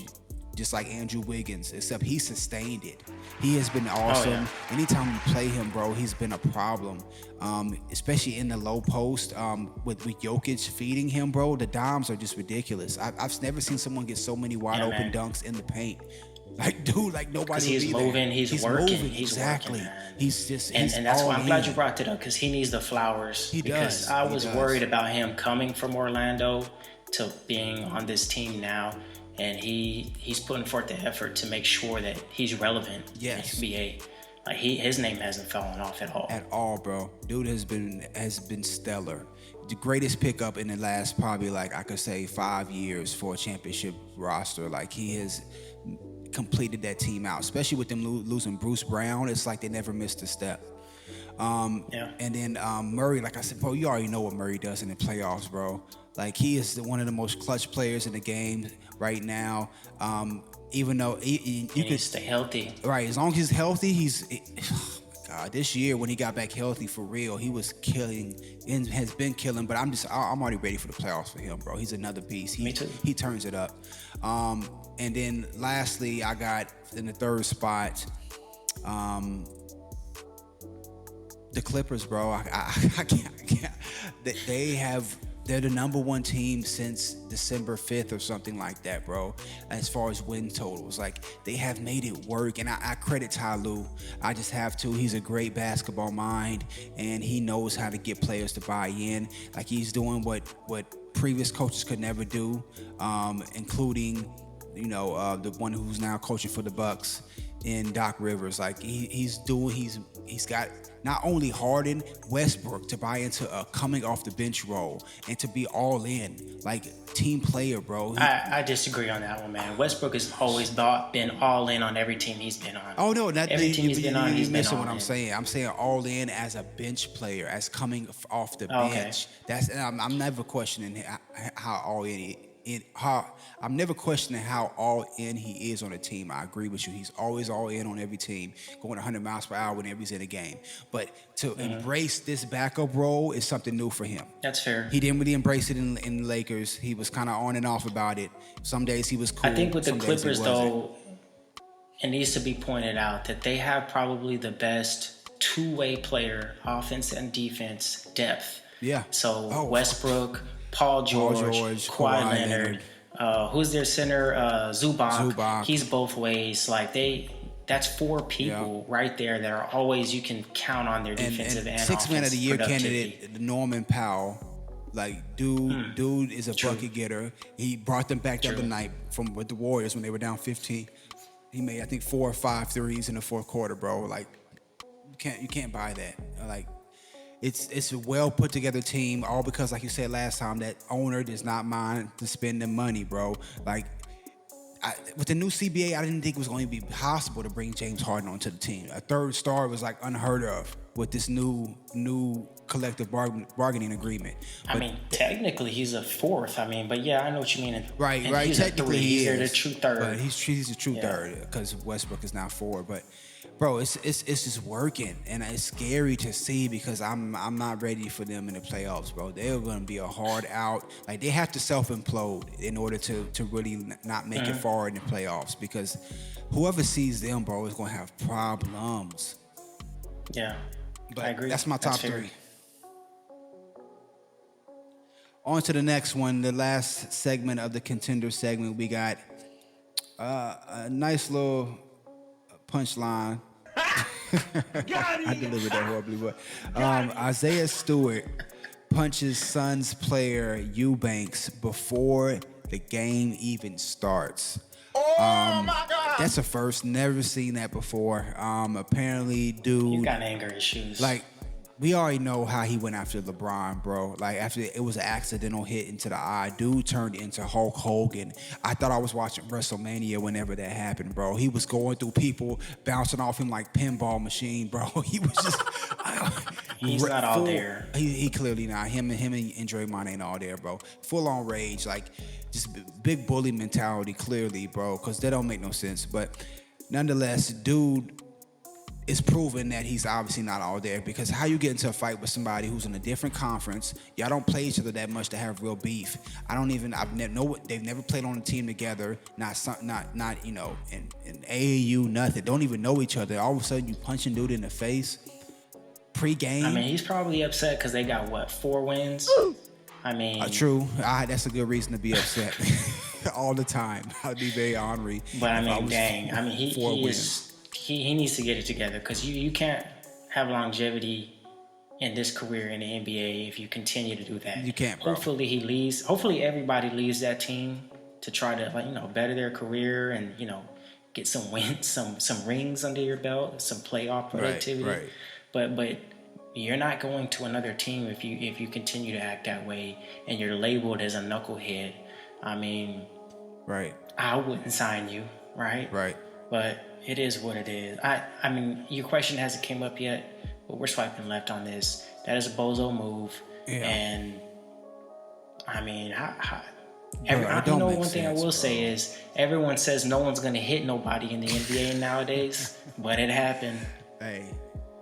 just like Andrew Wiggins, except he sustained it. He has been awesome. Anytime you play him, bro, he's been a problem, especially in the low post with Jokic feeding him, bro. The dimes are just ridiculous. I've never seen someone get so many wide open dunks in the paint. Like, dude, like nobody. He's moving. He's working. He's exactly. Working, man. He's just. And that's why I'm glad you brought it up, because he needs the flowers. Because I was worried about him coming from Orlando to being on this team now. And he's putting forth the effort to make sure that he's relevant in the NBA. Like his name hasn't fallen off at all. At all, bro. Dude has been stellar. The greatest pickup in the last probably, like, I could say 5 years for a championship roster. Like, he has completed that team out, especially with them losing Bruce Brown. It's like they never missed a step. And then Murray, like I said, bro, you already know what Murray does in the playoffs, bro. Like, he is one of the most clutch players in the game right now. Even though you could stay healthy, right? As long as he's healthy, oh my God, this year when he got back healthy for real, he was killing and has been killing. But I'm already ready for the playoffs for him, bro. He's another beast. Me too. He turns it up. And then lastly, I got in the third spot, the Clippers, bro. I can't. They're the number one team since December 5th or something like that, bro, as far as win totals. Like, they have made it work, and I credit Ty Lue. I just have to. He's a great basketball mind, and he knows how to get players to buy in. Like, he's doing what previous coaches could never do, including, the one who's now coaching for the Bucks. in Doc Rivers. Like he's got not only Harden, Westbrook to buy into a coming off the bench role and to be all in, like team player, bro. I disagree on that one, man. Westbrook has always been all in on every team he's been on. Oh no, not every team he's been on. He's missing what I'm saying. I'm saying all in as a bench player, as coming off the bench. That's I'm never questioning how all in. I'm never questioning how all in he is on a team. I agree with you. He's always all in on every team, going 100 miles per hour whenever he's in a game. But to embrace this backup role is something new for him. That's fair. He didn't really embrace it in the Lakers. He was kind of on and off about it. Some days he was cool. I think with the Clippers, though, it needs to be pointed out that they have probably the best two-way player, offense and defense depth. Yeah. So Westbrook, Paul George, Kawhi Leonard. Who's their center? Zubac. He's both ways. Like that's four people right there that are always you can count on their defensive and Sixth Man of the Year candidate Norman Powell. Like dude is a bucket getter. He brought them back the other night with the Warriors when they were down 15. He made I think 4 or 5 threes in the fourth quarter, bro. Like you can't buy that. Like. It's a well put together team, all because, like you said last time, that owner does not mind to spend the money, bro. Like with the new CBA, I didn't think it was going to be possible to bring James Harden onto the team. A third star was like unheard of with this new collective bargaining agreement. I mean, technically he's a fourth. I mean, but yeah, I know what you mean. Right. Technically he's the true third. But he's the true third because Westbrook is now forward, but. Bro, it's just working, and it's scary to see because I'm not ready for them in the playoffs, bro. They're gonna be a hard out. Like they have to self-implode in order to really not make it far in the playoffs because whoever sees them, bro, is gonna have problems. Yeah, but I agree. That's my top three. On to the next one, the last segment of the Contender segment. We got a nice little punchline. I delivered that horribly, but Isaiah Stewart punches Suns player Eubanks before the game even starts. Oh my God! That's a first. Never seen that before. Apparently, dude, you got anger issues. Like we already know how he went after LeBron, bro. Like after it was an accidental hit into the eye, dude turned into Hulk Hogan. I thought I was watching WrestleMania whenever that happened, bro. He was going through people, bouncing off him like pinball machine, bro. He was just he's not all there. He clearly not. Him and Draymond ain't all there, bro. Full on rage, like just big bully mentality, clearly, bro. Because that don't make no sense. But nonetheless, dude. It's proven that he's obviously not all there because how you get into a fight with somebody who's in a different conference, y'all don't play each other that much to have real beef. They've never played on a team together, not you know, in AAU, nothing. Don't even know each other. All of a sudden you punching dude in the face pre-game. I mean, he's probably upset because they got 4 wins. I mean, true. That's a good reason to be upset all the time. I'd be very ornery. But I mean, dang. I mean, he needs to get it together because you can't have longevity in this career in the NBA if you continue to do that. You can't, bro. Hopefully he leaves. Hopefully everybody leaves that team to try to better their career and get some wins, some rings under your belt, some playoff productivity. Right. But you're not going to another team if you continue to act that way and you're labeled as a knucklehead. I mean, right. I wouldn't sign you, right? Right. But it is what it is. I mean, your question hasn't came up yet, but we're swiping left on this. That is a bozo move. Yeah. And I mean, one thing I will say is everyone says no one's going to hit nobody in the NBA nowadays, but it happened. Hey,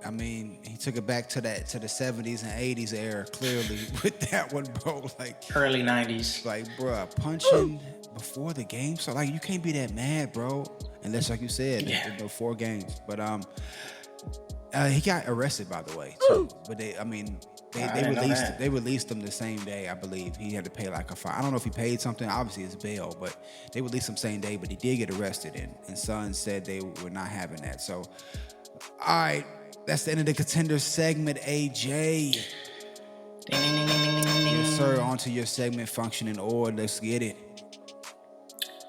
I mean, he took it back to the 70s and 80s era, clearly, with that one, bro. Like early 90s. Like, bro, punching before the game. So, like, you can't be that mad, bro. Unless, like you said, the 4 games. But he got arrested, by the way, too. But they released him the same day, I believe. He had to pay like a fine. I don't know if he paid something. Obviously, it's bail, but they released him same day. But he did get arrested, and Suns said they were not having that. So, all right, that's the end of the Contender segment, AJ. Ding, ding, ding, ding, ding, ding. Yes, sir. On to your segment, Functioning Order. Let's get it.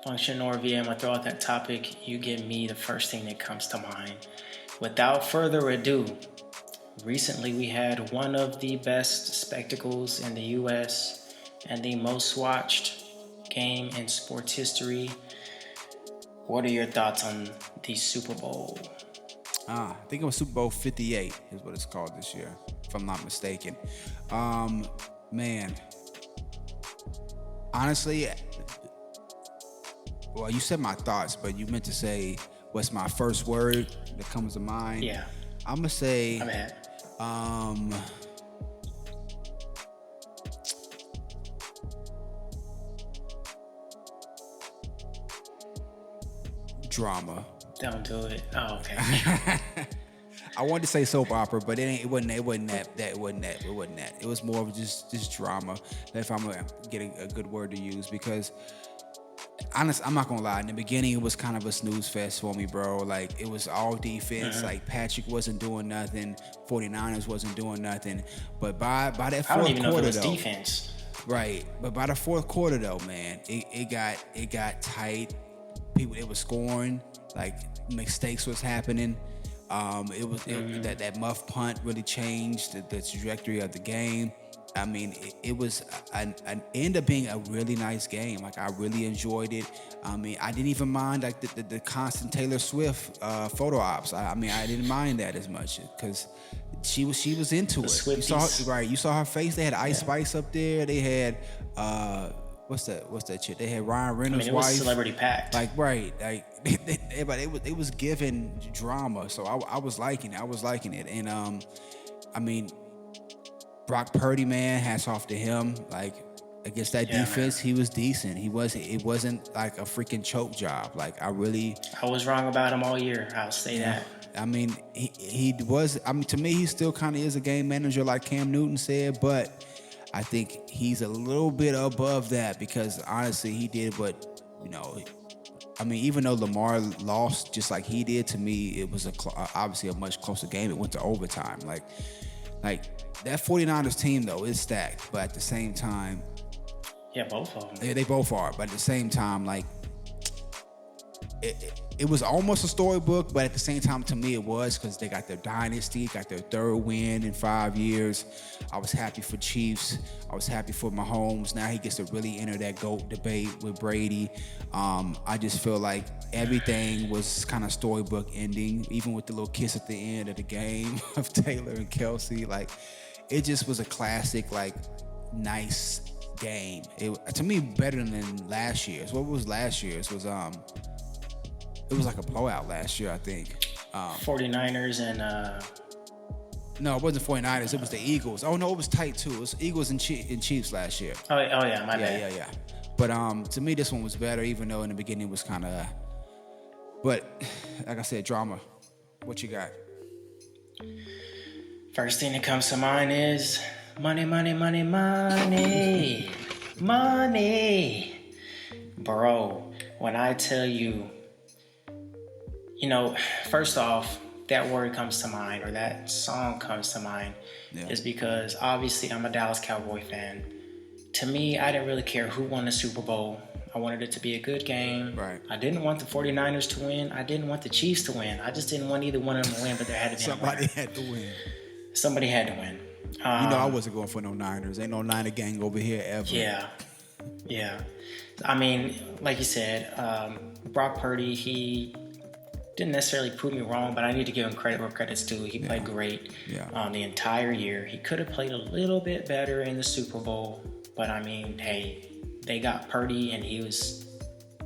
Function or VM, I'm going to throw out that topic. You give me the first thing that comes to mind. Without further ado, recently we had one of the best spectacles in the U.S. and the most watched game in sports history. What are your thoughts on the Super Bowl? I think it was Super Bowl 58 is what it's called this year, if I'm not mistaken. Man, honestly, well, you said my thoughts, but you meant to say what's my first word that comes to mind. Yeah. I'm gonna say, drama. Don't do it. Oh, okay. I wanted to say soap opera, but it wasn't that. It wasn't that. It was more of just drama. If I'm gonna get a good word to use, because honest, I'm not gonna lie. In the beginning, it was kind of a snooze fest for me, bro. Like, it was all defense. Like, Patrick wasn't doing nothing. 49ers wasn't doing nothing. But by that fourth quarter, I don't even know if it was defense. Right. But by the fourth quarter, though, man, it got tight. It was scoring. Like, mistakes was happening. That muff punt really changed the trajectory of the game. I mean, it ended up being a really nice game. Like, I really enjoyed it. I mean, I didn't even mind like the constant Taylor Swift photo ops. I mean, I didn't mind that as much because she was into it. Swifties. You saw her face. They had Ice Spice up there. They had what's that chick? They had Ryan Reynolds' it wife. was celebrity packed. Like, right, like it was giving drama. So I was liking it. And I mean, Brock Purdy, man, hats off to him. Like, against that defense, man, he was decent. It wasn't like a freaking choke job. Like, I was wrong about him all year. I'll say that. I mean, he was. I mean, to me, he still kind of is a game manager, like Cam Newton said, but I think he's a little bit above that because honestly, he did what, I mean, even though Lamar lost just like he did, to me, it was obviously a much closer game. It went to overtime. Like that 49ers team, though, is stacked, but at the same time... Yeah, both of them. They both are, but at the same time, like, it was almost a storybook, but at the same time, to me, it was because they got their dynasty, got their third win in 5 years. I was happy for Chiefs. I was happy for Mahomes. Now he gets to really enter that GOAT debate with Brady. I just feel like everything was kind of storybook ending, even with the little kiss at the end of the game of Taylor and Kelce. Like, it just was a classic, like, nice game. To me, better than last year's. What was last year's? It was like a blowout last year, I think. 49ers and... No, it wasn't 49ers. It was the Eagles. Oh, no, it was tight, too. It was Eagles and Chiefs last year. Oh yeah, my bad. Yeah. But to me, this one was better, even though in the beginning it was kind of... But, like I said, drama. What you got? First thing that comes to mind is money. Money. Bro, when I tell you, first off, that word comes to mind or that song comes to mind is because obviously I'm a Dallas Cowboy fan. To me, I didn't really care who won the Super Bowl. I wanted it to be a good game. Right. I didn't want the 49ers to win. I didn't want the Chiefs to win. I just didn't want either one of them to win, but there had to be Somebody had to win. Somebody had to win. I wasn't going for no Niners. Ain't no Niner gang over here ever. Yeah. I mean, like you said, Brock Purdy, he didn't necessarily prove me wrong, but I need to give him credit where credit's due. He played great the entire year. He could have played a little bit better in the Super Bowl, but I mean, hey, they got Purdy and he was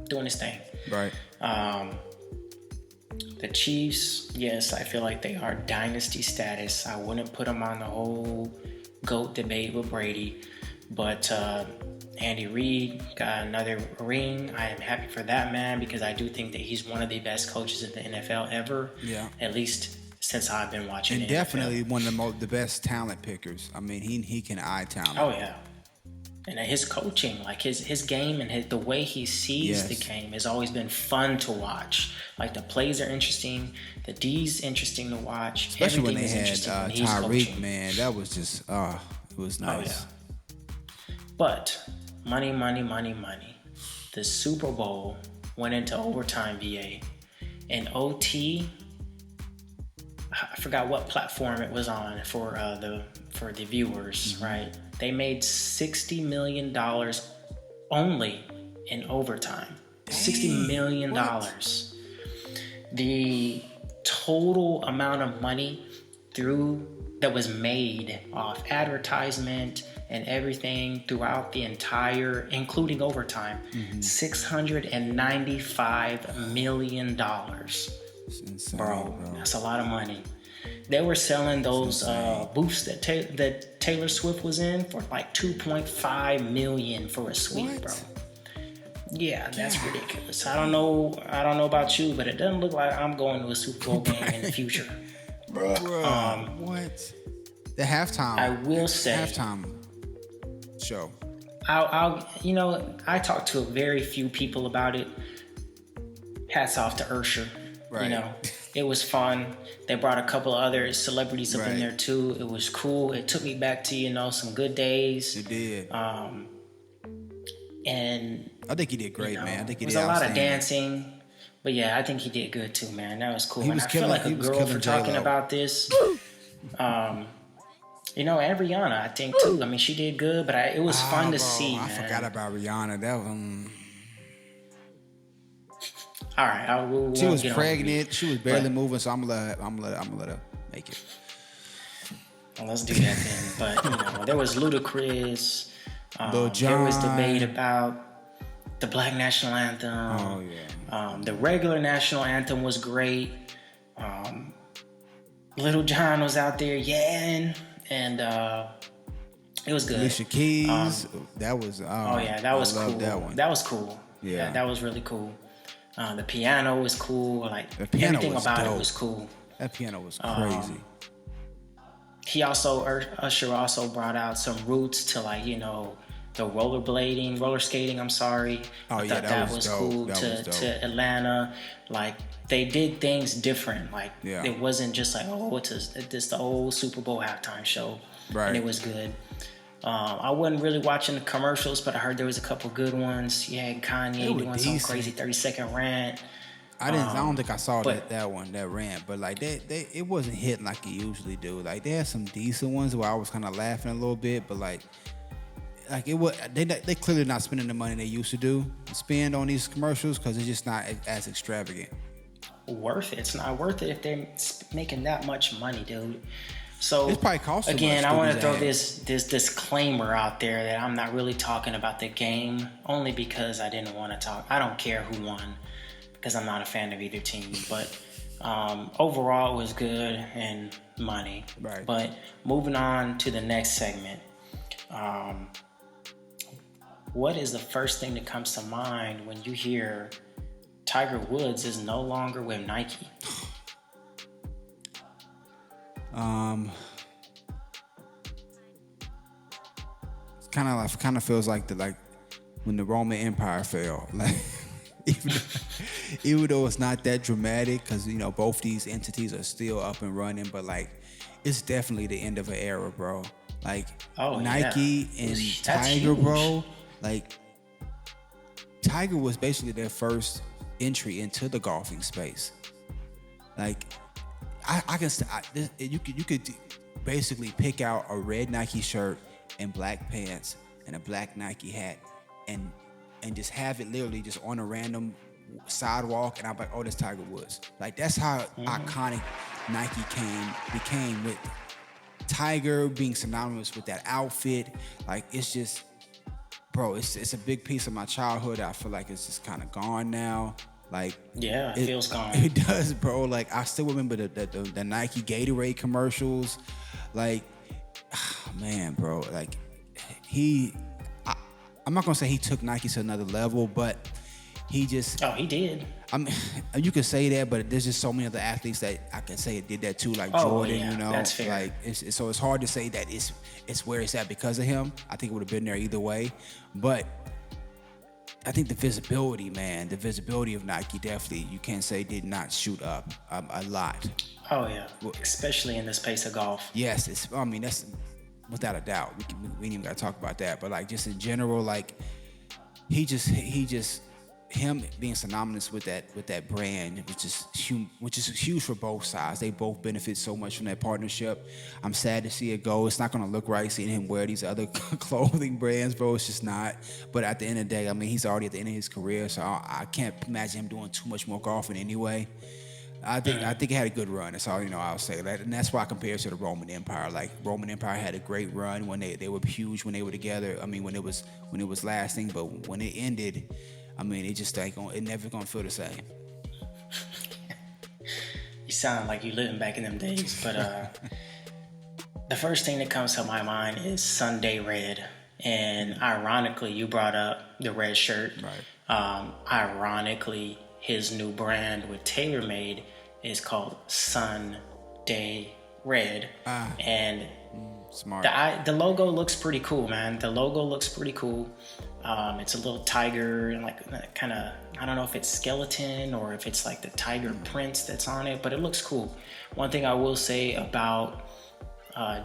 doing his thing. Right. The Chiefs, yes, I feel like they are dynasty status. I wouldn't put them on the whole GOAT debate with Brady, but Andy Reid got another ring. I am happy for that man because I do think that he's one of the best coaches in the NFL ever. Yeah. At least since I've been watching. And definitely one of the best talent pickers. I mean, he can eye talent. Oh yeah. And his coaching, like his game and the way he sees the game has always been fun to watch. Like the plays are interesting, the D's interesting to watch. Especially when they had Tyreek, man, that was just it was nice. Oh, yeah. But money. the Super Bowl went into overtime, VA. And OT, I forgot what platform it was on for the viewers, right? They made $60 million only in overtime. $60 million. What? The total amount of money that was made off advertisement and everything throughout the entire, including overtime, $695 million. It's insane, bro, that's a lot of money. They were selling those booths that Taylor Swift was in for like $2.5 million for a suite, bro. Yeah, that's ridiculous. I don't know about you, but it doesn't look like I'm going to a Super Bowl game in the future. Bro, what? The halftime. I will say halftime show. I talked to very few people about it. Hats off to Usher. Right. It was fun. They brought a couple of other celebrities up in there too. It was cool. It took me back to some good days. It did. And I think he did great, man. I think he did. It was a lot of dancing. But yeah, I think he did good too, man. That was cool. I feel like a girl for talking about this. And Rihanna, I think too. I mean, she did good, but it was fun to see, man. I forgot about Rihanna. That was. All right, she was pregnant. She was barely moving, so I'm gonna let her make it. Well, let's do that then. But there was Ludacris. Lil Jon. There was debate about the Black National Anthem. Oh yeah. The regular national anthem was great. Lil Jon was out there yelling, and it was good. Alicia Keys. That was. That was cool. That one. That was cool. Yeah, that was really cool. The piano was cool. Like the piano everything was about dope. it was cool. That piano was crazy. Usher also brought out some roots to the roller skating. I'm sorry. I thought that was cool. To Atlanta, like they did things different. Like it wasn't just like it's the old Super Bowl halftime show, right? And it was good. I wasn't really watching the commercials, but I heard there was a couple good ones. Yeah, Kanye doing some crazy 30-second rant. I don't think I saw that rant, but like it wasn't hitting like it usually do. Like they had some decent ones where I was kind of laughing a little bit, but like it was they clearly not spending the money they used to spend on these commercials because it's just not as extravagant. Worth it? It's not worth it if they're making that much money, dude. So it's probably cost again, I want to throw this disclaimer out there that I'm not really talking about the game, only because I didn't want to talk. I don't care who won because I'm not a fan of either team. But overall, it was good and money. Right. But moving on to the next segment, what is the first thing that comes to mind when you hear Tiger Woods is no longer with Nike? It kind of feels like when the Roman Empire fell. Like even though it's not that dramatic, because both these entities are still up and running, but like it's definitely the end of an era, bro. Like Nike and Tiger, bro. Like Tiger was basically their first entry into the golfing space. Like you could basically pick out a red Nike shirt and black pants and a black Nike hat and just have it literally just on a random sidewalk, and I'm like, oh, that's Tiger Woods. Like that's how iconic Nike became with Tiger being synonymous with that outfit. Like it's just, bro, it's a big piece of my childhood. I feel like it's just kind of gone now. Like it feels gone. It does, bro. Like I still remember the Nike Gatorade commercials. Like, man, bro. Like I'm not gonna say he took Nike to another level, but he just. Oh, he did. You could say that, but there's just so many other athletes that I can say did that too, like Jordan. That's fair. Like so it's hard to say that it's where it's at because of him. I think it would have been there either way, but I think the visibility of Nike definitely, you can't say did not shoot up a lot. Oh yeah, especially in the space of golf. Yes, that's without a doubt. We ain't even got to talk about that, but like just in general, like him being synonymous with that brand, which is huge for both sides. They both benefit so much from that partnership. I'm sad to see it go. It's not going to look right seeing him wear these other clothing brands, bro. It's just not. But at the end of the day, I mean, he's already at the end of his career, so I can't imagine him doing too much more golfing anyway. I think he had a good run. That's all I'll say that, and that's why I compare it to the Roman Empire. Like Roman Empire had a great run when they were huge when they were together. I mean, when it was lasting, but when it ended, I mean, it never gonna feel the same. You sound like you living back in them days, but the first thing that comes to my mind is Sunday Red, and ironically, you brought up the red shirt. Right. Ironically, his new brand with TaylorMade is called Sunday Red, and smart. The logo looks pretty cool, man. The logo looks pretty cool. It's a little tiger and like kind of, I don't know if it's skeleton or if it's like the tiger prints that's on it, but it looks cool. One thing I will say about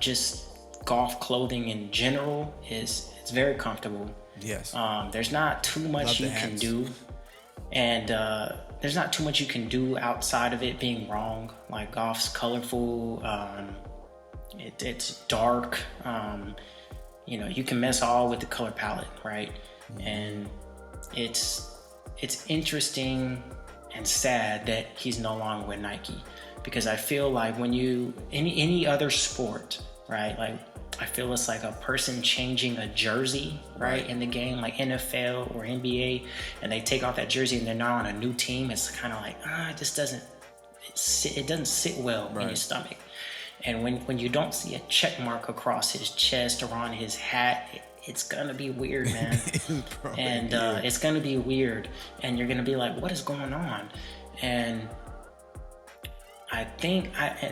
just golf clothing in general is it's very comfortable. Yes. There's not too much you can do, and there's not too much you can do outside of it being wrong. Like golf's colorful, it's dark. You can mess all with the color palette, right? And it's interesting and sad that he's no longer with Nike, because I feel like when any other sport, right? Like I feel it's like a person changing a jersey, right, in the game, like NFL or NBA, and they take off that jersey and they're now on a new team. It's kind of like it just doesn't sit well in your stomach. And when you don't see a check mark across his chest or on his hat, it's gonna be weird, man. And it's gonna be weird, and you're gonna be like, what is going on? And I think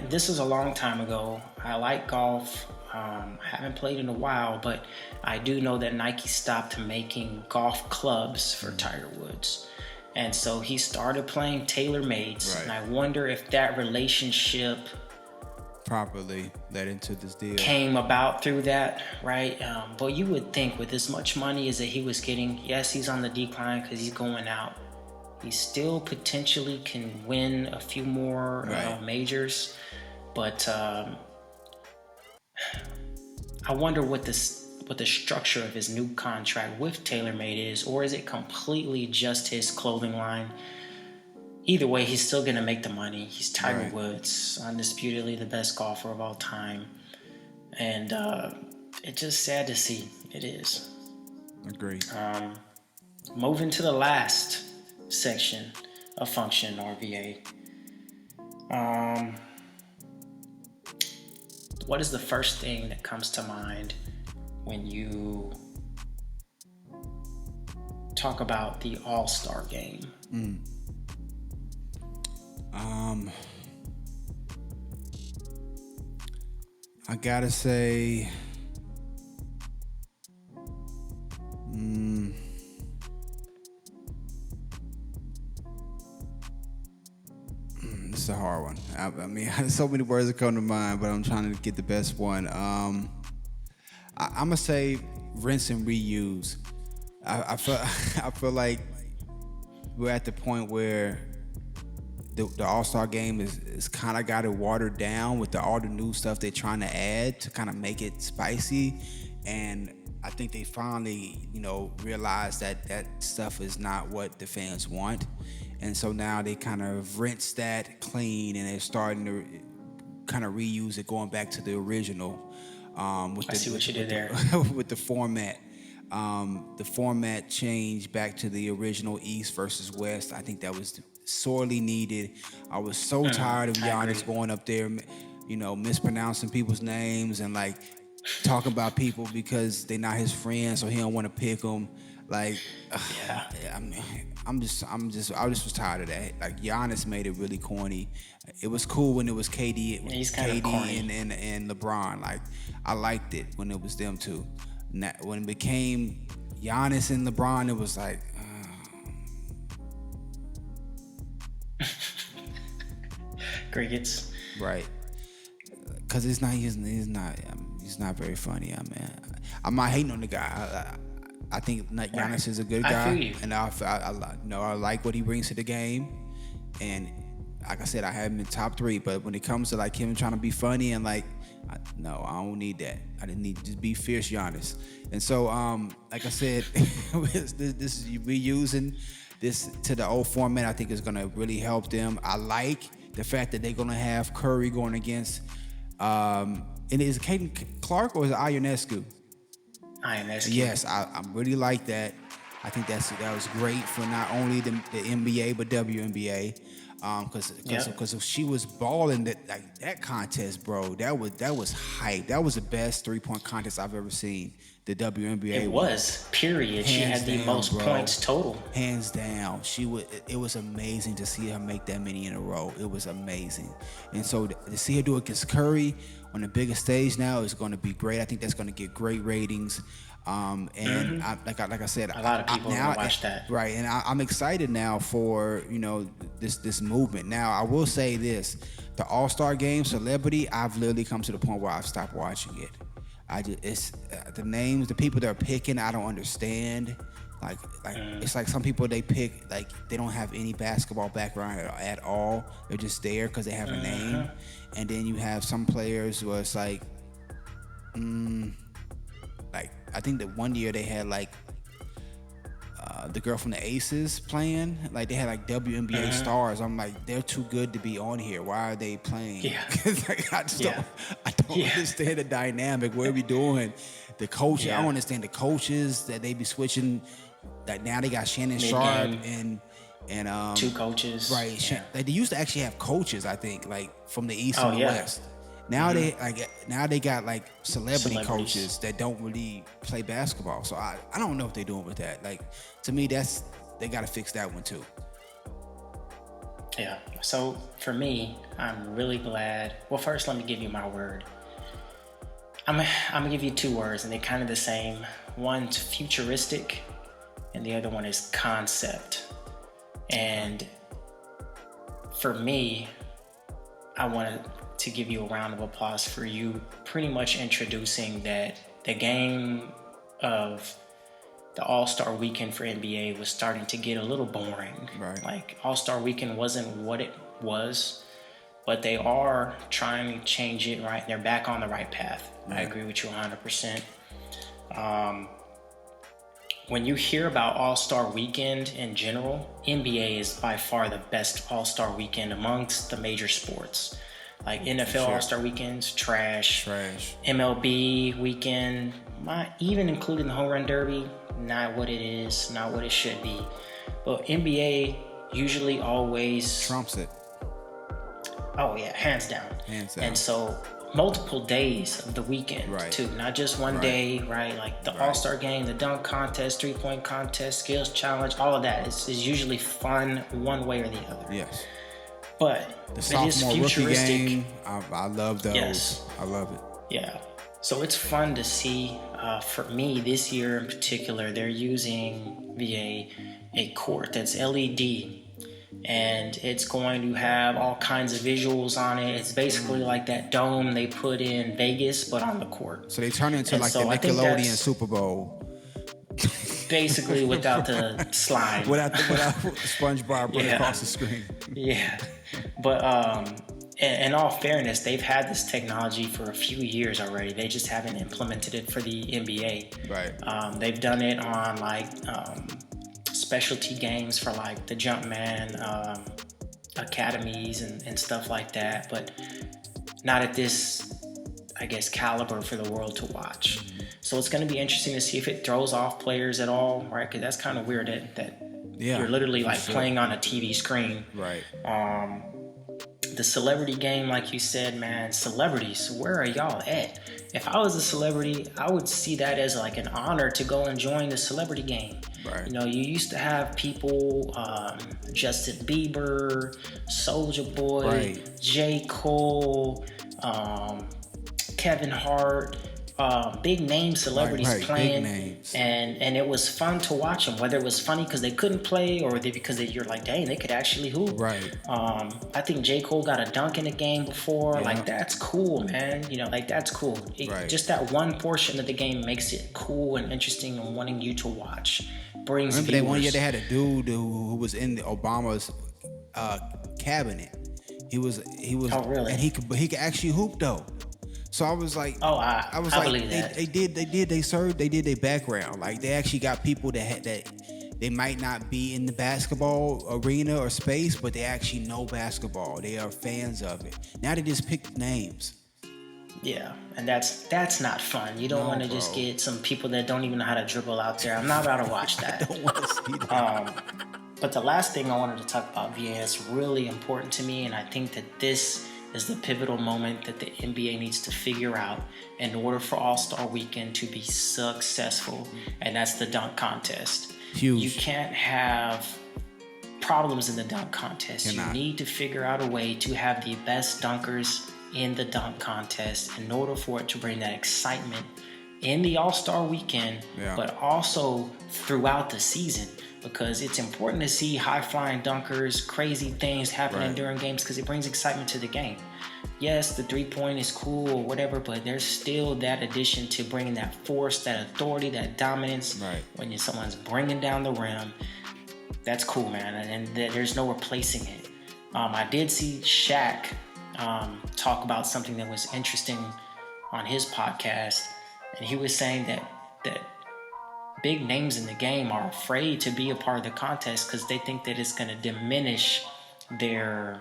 this is a long time ago. I like golf. I haven't played in a while, but I do know that Nike stopped making golf clubs for Tiger Woods. And so he started playing TaylorMades. Right. And I wonder if that relationship properly led into this deal came about through that, right? But you would think with as much money as that he was getting, yes, he's on the decline because he's going out. He still potentially can win a few more majors, but I wonder what the structure of his new contract with TaylorMade is, or is it completely just his clothing line? Either way, he's still going to make the money. He's Tiger Woods, undisputedly the best golfer of all time. And it's just sad to see. It is. Agreed. Moving to the last section of Function RVA. What is the first thing that comes to mind when you talk about the All-Star game? I gotta say, this is a hard one. I mean, so many words that come to mind, but I'm trying to get the best one. I'm gonna say rinse and reuse. I feel like we're at the point where the All-Star game is kind of got it watered down with all the new stuff they're trying to add to kind of make it spicy. And I think they finally, realized that stuff is not what the fans want. And so now they kind of rinse that clean, and they're starting to kind of reuse it, going back to the original. I see what you did there. With the format. The format changed back to the original East versus West. I think that was sorely needed. I was so tired of Giannis going up there, mispronouncing people's names and like talking about people because they're not his friends, so he don't want to pick them. Like, I mean, I just was tired of that. Like, Giannis made it really corny. It was cool when it was KD and LeBron. Like, I liked it when it was them two. When it became Giannis and LeBron, it was like, crickets. Right. Cause he's not very funny. I mean, I'm not hating on the guy. I think Giannis is a good I guy, feel you. and I like what he brings to the game. And like I said, I have him in top 3. But when it comes to like him trying to be funny and like, no, I don't need that. I didn't need to just be fierce Giannis. And so, like I said, this is reusing this to the old format. I think is going to really help them. I like the fact that they're going to have Curry going against. And is it Caden Clark or is it Ionescu? Ionescu. Yes, I really like that. I think that was great for not only the NBA but WNBA, because she was balling that contest, bro. That was hype. That was the best 3-point contest I've ever seen. The WNBA. It was. Period. She had the most points total. Hands down. It was amazing to see her make that many in a row. It was amazing. And so to see her do it against Curry on the biggest stage now is going to be great. I think that's going to get great ratings. And like I said, a lot of people are gonna watch that, right? And I'm excited now for this movement. Now I will say this: the All-Star Game celebrity, I've literally come to the point where I've stopped watching it. It's the names, the people they're picking, I don't understand. Like it's like some people they pick like they don't have any basketball background at all. They're just there because they have a name. And then you have some players where it's like, like I think that one year they had like the girl from the Aces playing. Like they had like WNBA stars. I'm like, they're too good to be on here. Why are they playing? Yeah. Like, I don't understand the dynamic. What are we doing? The coach, I don't understand the coaches that they be switching. Like now they got Shannon Sharp and 2 coaches. Right. Yeah. Like they used to actually have coaches, I think, like from the East and the West. Now they got like celebrity coaches that don't really play basketball. So I don't know what they're doing with that. Like to me, they got to fix that one too. Yeah. So for me, I'm really glad. Well, first let me give you my word. I'm gonna give you 2 words, and they're kind of the same. One's futuristic, and the other one is concept. And for me, I wanted to give you a round of applause for you pretty much introducing that the game of the All-Star Weekend for NBA was starting to get a little boring. Right. Like All-Star Weekend wasn't what it was, but they are trying to change it, right? They're back on the right path. Right. I agree with you 100%. When you hear about All-Star Weekend in general, NBA is by far the best All-Star Weekend amongst the major sports. Like NFL All-Star Weekends, trash. MLB weekend, even including the Home Run Derby, not what it is, not what it should be. But NBA usually always trumps it. Oh yeah, hands down. And so multiple days of the weekend too, not just one day, right? Like the All-Star Game, the dunk contest, 3-point contest, skills challenge, all of that is usually fun one way or the other. Yes. But the it is futuristic. Rookie game, I love those. Yes. I love it. Yeah. So it's fun to see. For me, this year in particular, they're using a court that's LED. And it's going to have all kinds of visuals on it. It's basically like that dome they put in Vegas, but on the court. So they turn it into the Nickelodeon Super Bowl. Basically without the slide. without SpongeBob running across the screen. Yeah. But in all fairness, they've had this technology for a few years already. They just haven't implemented it for the NBA. Right. They've done it on like specialty games for like the Jumpman academies and stuff like that, but not at this, I guess, caliber for the world to watch. So it's going to be interesting to see if it throws off players at all, right? Because that's kind of weird that you're literally like playing on a TV screen. Right. The celebrity game, like you said, man, celebrities, where are y'all at? If I was a celebrity, I would see that as like an honor to go and join the celebrity game. Right. You know, you used to have people, Justin Bieber, Soulja Boy, J. Cole, Kevin Hart, big name celebrities Right, playing, big names. and it was fun to watch them. Whether it was funny because they couldn't play, or because you're like, dang, they could actually hoop. Right. I think J. Cole got a dunk in the game before. Yeah. Like, that's cool, man. Like, that's cool. Right. Just that one portion of the game makes it cool and interesting and wanting you to watch. Brings Remember viewers. that one year they had a dude who was in the Obama's cabinet. He was. Oh, really? And he could actually hoop though. So I was like, I believe that. They did their background. Like, they actually got people that they might not be in the basketball arena or space, but they actually know basketball. They are fans of it. Now they just pick names. Yeah, and that's not fun. You don't want to just get some people that don't even know how to dribble out there. I'm not about to watch that. I don't want to see that. But the last thing I wanted to talk about, VA, is really important to me, and I think that this is the pivotal moment that the NBA needs to figure out in order for All-Star Weekend to be successful, and that's the dunk contest. Huge. You can't have problems in the dunk contest. You need to figure out a way to have the best dunkers in the dunk contest in order for it to bring that excitement in the All-Star Weekend, but also throughout the season, because it's important to see high-flying dunkers, crazy things happening during games, because it brings excitement to the game. Yes, the three-point is cool or whatever, but there's still that addition to bringing that force, that authority, that dominance. When someone's bringing down the rim, that's cool, man, and there's no replacing it. I did see Shaq talk about something that was interesting on his podcast, and he was saying that big names in the game are afraid to be a part of the contest because they think that it's going to diminish their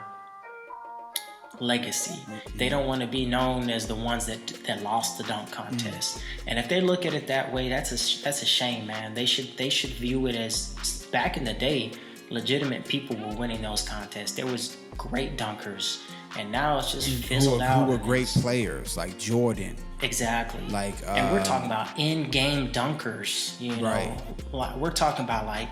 legacy. They don't want to be known as the ones that lost the dunk contest. And if they look at it that way, that's a shame, man. They should view it as, back in the day, legitimate people were winning those contests. There was great dunkers, and now it's just fizzled out. Who were great players, like Jordan. Exactly. Like, and we're talking about in-game dunkers, you know. Like, we're talking about like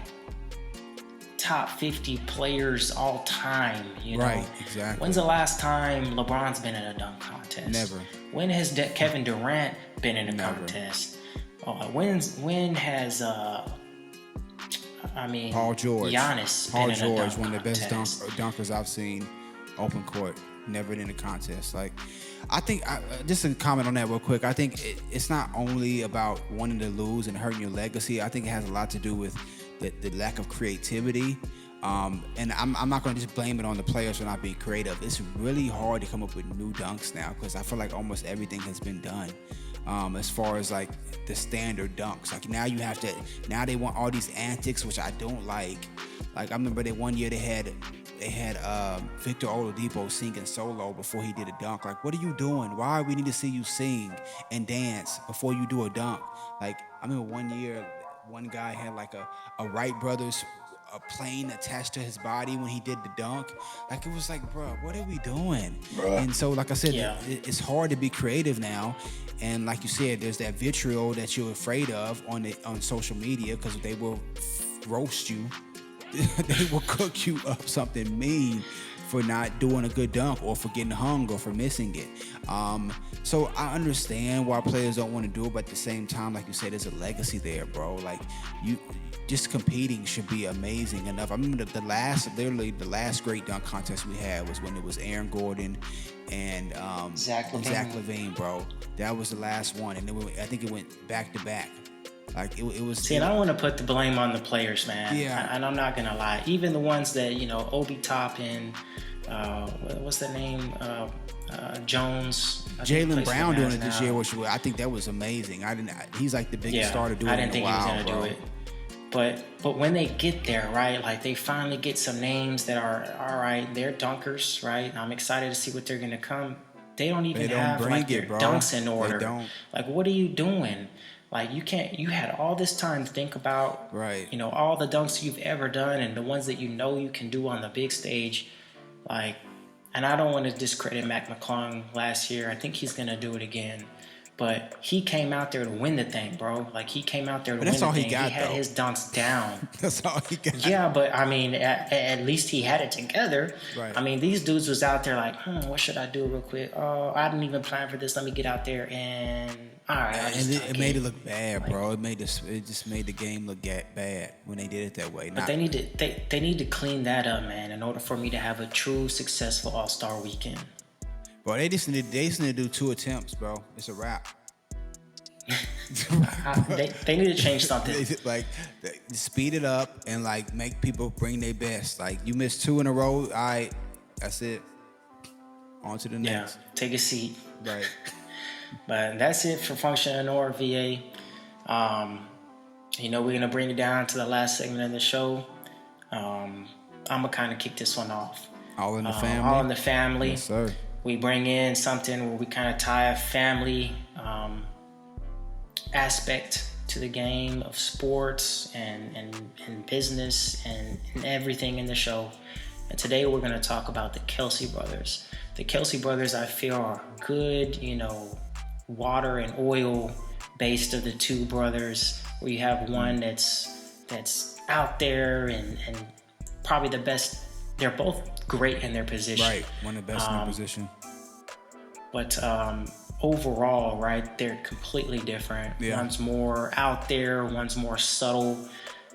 top 50 players all time, you know. Right, exactly. When's the last time LeBron's been in a dunk contest? Never. When has Kevin Durant been in a contest? When has Paul George. Giannis Paul been in a George, dunk one of the best contest? dunkers I've seen, open court, never in a contest. Like, I think, just to comment on that real quick, I think it's not only about wanting to lose and hurting your legacy. I think it has a lot to do with the lack of creativity. And I'm not going to just blame it on the players for not being creative. It's really hard to come up with new dunks now, because I feel like almost everything has been done. As far as like the standard dunks, like now they want all these antics, which I don't like. Like, I remember that one year they had Victor Oladipo singing solo before he did a dunk. Like, what are you doing? Why we need to see you sing and dance before you do a dunk? Like, I remember one year, one guy had like a Wright Brothers plane attached to his body when he did the dunk. Like, it was like, bro, what are we doing? And so, like I said, it's hard to be creative now. And like you said, there's that vitriol that you're afraid of on social media, because they will roast you. They will cook you up something mean for not doing a good dunk, or for getting hung, or for missing it. So I understand why players don't want to do it, but at the same time, like you said, there's a legacy there, bro. Like, you just competing should be amazing enough. I remember the last great dunk contest we had was when it was Aaron Gordon and Zach LaVine, bro. That was the last one, and I think it went back to back. Like, it was. See, and I want to put the blame on the players, man. Yeah. And I'm not gonna lie. Even the ones that, you know, Obi Toppin, what's the name? Jones. Jaylen Brown doing it this year, which I think that was amazing. He's like the biggest star to do it in a while. I didn't think he was gonna do it. But when they get there, right, like they finally get some names that are all right. They're dunkers, right? I'm excited to see what they're gonna come. They don't even have like their dunks in order. They don't. Like, what are you doing? Like, you had all this time to think about, you know, all the dunks you've ever done and the ones that you know you can do on the big stage. Like, and I don't want to discredit Mac McClung last year. I think he's going to do it again. But he came out there to win the thing, bro. Like, he came out there to But win that's the all he thing. got, He had though. his dunks down. That's all he got. Yeah, but I mean, at least he had it together. Right. I mean, these dudes was out there like, what should I do real quick? Oh, I didn't even plan for this. Let me get out there and all right. And it made it look bad, bro. It just made the game look bad when they did it that way. But they need to clean that up, man, in order for me to have a true successful All-Star weekend. Bro, they just need to do 2 attempts, bro. It's a wrap. They need to change something. Like, speed it up and like make people bring their best. Like, you missed 2 in a row, all right, that's it. On to the next. Yeah, take a seat. Right. But that's it for Function or VA. We're gonna bring it down to the last segment of the show. I'm gonna kind of kick this one off. All in the family. All in the family. Yes, sir. We bring in something where we kind of tie a family aspect to the game of sports and business and everything in the show. And today we're going to talk about the Kelce Brothers. The Kelce Brothers, I feel, are good, water and oil based of the 2 brothers, where you have one that's out there and probably the best. They're both great in their position. Right, one of the best in their position. But overall, right, they're completely different. Yeah. One's more out there, one's more subtle.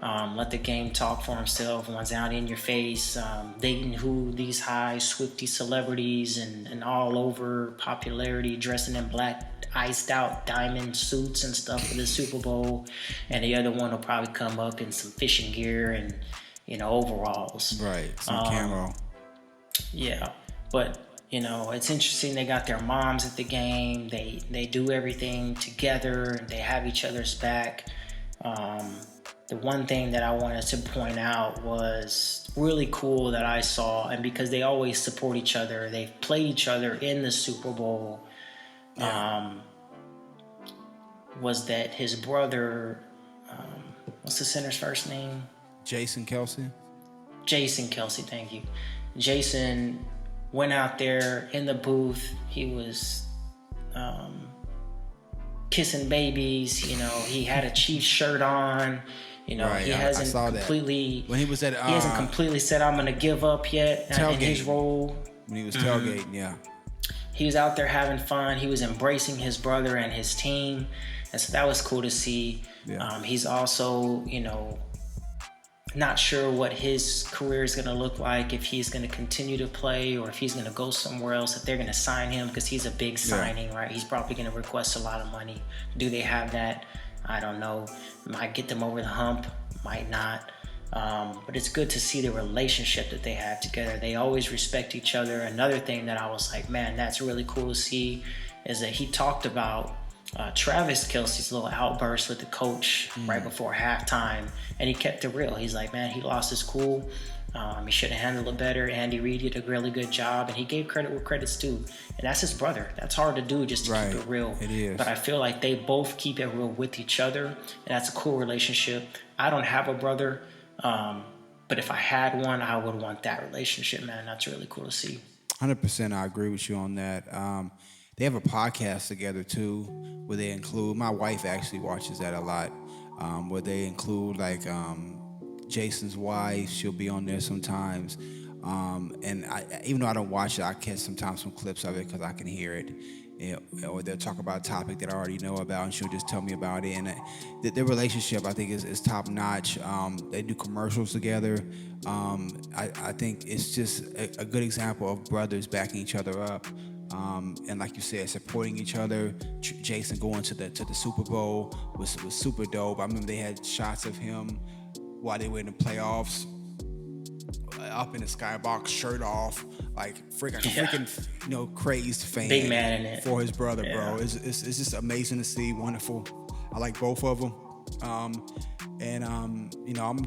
Let the game talk for himself. One's out in your face, dating these high Swiftie celebrities and all over popularity, dressing in black iced out diamond suits and stuff for the Super Bowl. And the other one will probably come up in some fishing gear and overalls. Right, some camo. Yeah, but it's interesting. They got their moms at the game. They do everything together. They have each other's back. The one thing that I wanted to point out was really cool that I saw, and because they always support each other, they play each other in the Super Bowl. Yeah. Was that his brother? What's the center's first name? Jason Kelce. Jason Kelce, thank you. Jason went out there in the booth. He was kissing babies. He had a Chiefs shirt on. Right, he hasn't completely. When he was at, he hasn't completely said I'm gonna give up yet in his role. When he was tailgating, yeah. He was out there having fun. He was embracing his brother and his team, and so that was cool to see. Yeah. He's also, not sure what his career is going to look like, if he's going to continue to play or if he's going to go somewhere else, if they're going to sign him, because he's a big signing, right? He's probably going to request a lot of money. Do they have that? I don't know. Might get them over the hump, might not. But it's good to see the relationship that they have together. They always respect each other. Another thing that I was like, man, that's really cool to see, is that he talked about Travis Kelce's little outburst with the coach right before halftime, and he kept it real. He's like, man, he lost his cool. He should have handled it better. Andy Reid did a really good job, and he gave credit where credit's due. And that's his brother. That's hard to do, just to keep it real. It is. But I feel like they both keep it real with each other, and that's a cool relationship. I don't have a brother, but if I had one, I would want that relationship, man. That's really cool to see. 100%, I agree with you on that. They have a podcast together too, where they include. My wife actually watches that a lot, where they include like Jason's wife. She'll be on there sometimes, and even though I don't watch it, I catch sometimes some clips of it because I can hear it. Or they'll talk about a topic that I already know about, and she'll just tell me about it. And their relationship, I think, is top notch. They do commercials together. I think it's just a good example of brothers backing each other up. And like you said, supporting each other. Jason going to the Super Bowl was super dope. I remember they had shots of him while they were in the playoffs, up in the skybox, shirt off, like freaking crazed fan. Big man in it for his brother, bro. It's just amazing to see. Wonderful. I like both of them. I'm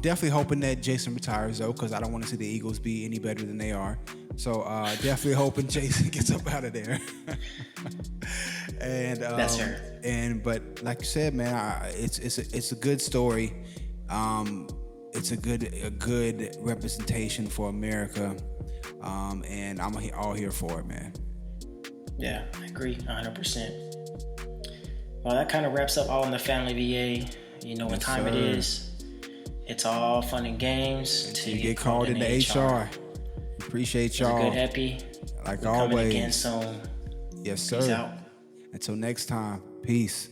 definitely hoping that Jason retires though, because I don't want to see the Eagles be any better than they are. So definitely hoping Jason gets up out of there. And that's her. But like you said, man, it's a good story. It's a good representation for America, and I'm all here for it, man. Yeah, I agree 100%. Well, that kind of wraps up All in the Family VA. You know what time it is. It's all fun and games until you get called into HR. Appreciate y'all. It was a good epi. Like We're always. coming again soon. Yes, sir. Peace out. Until next time. Peace.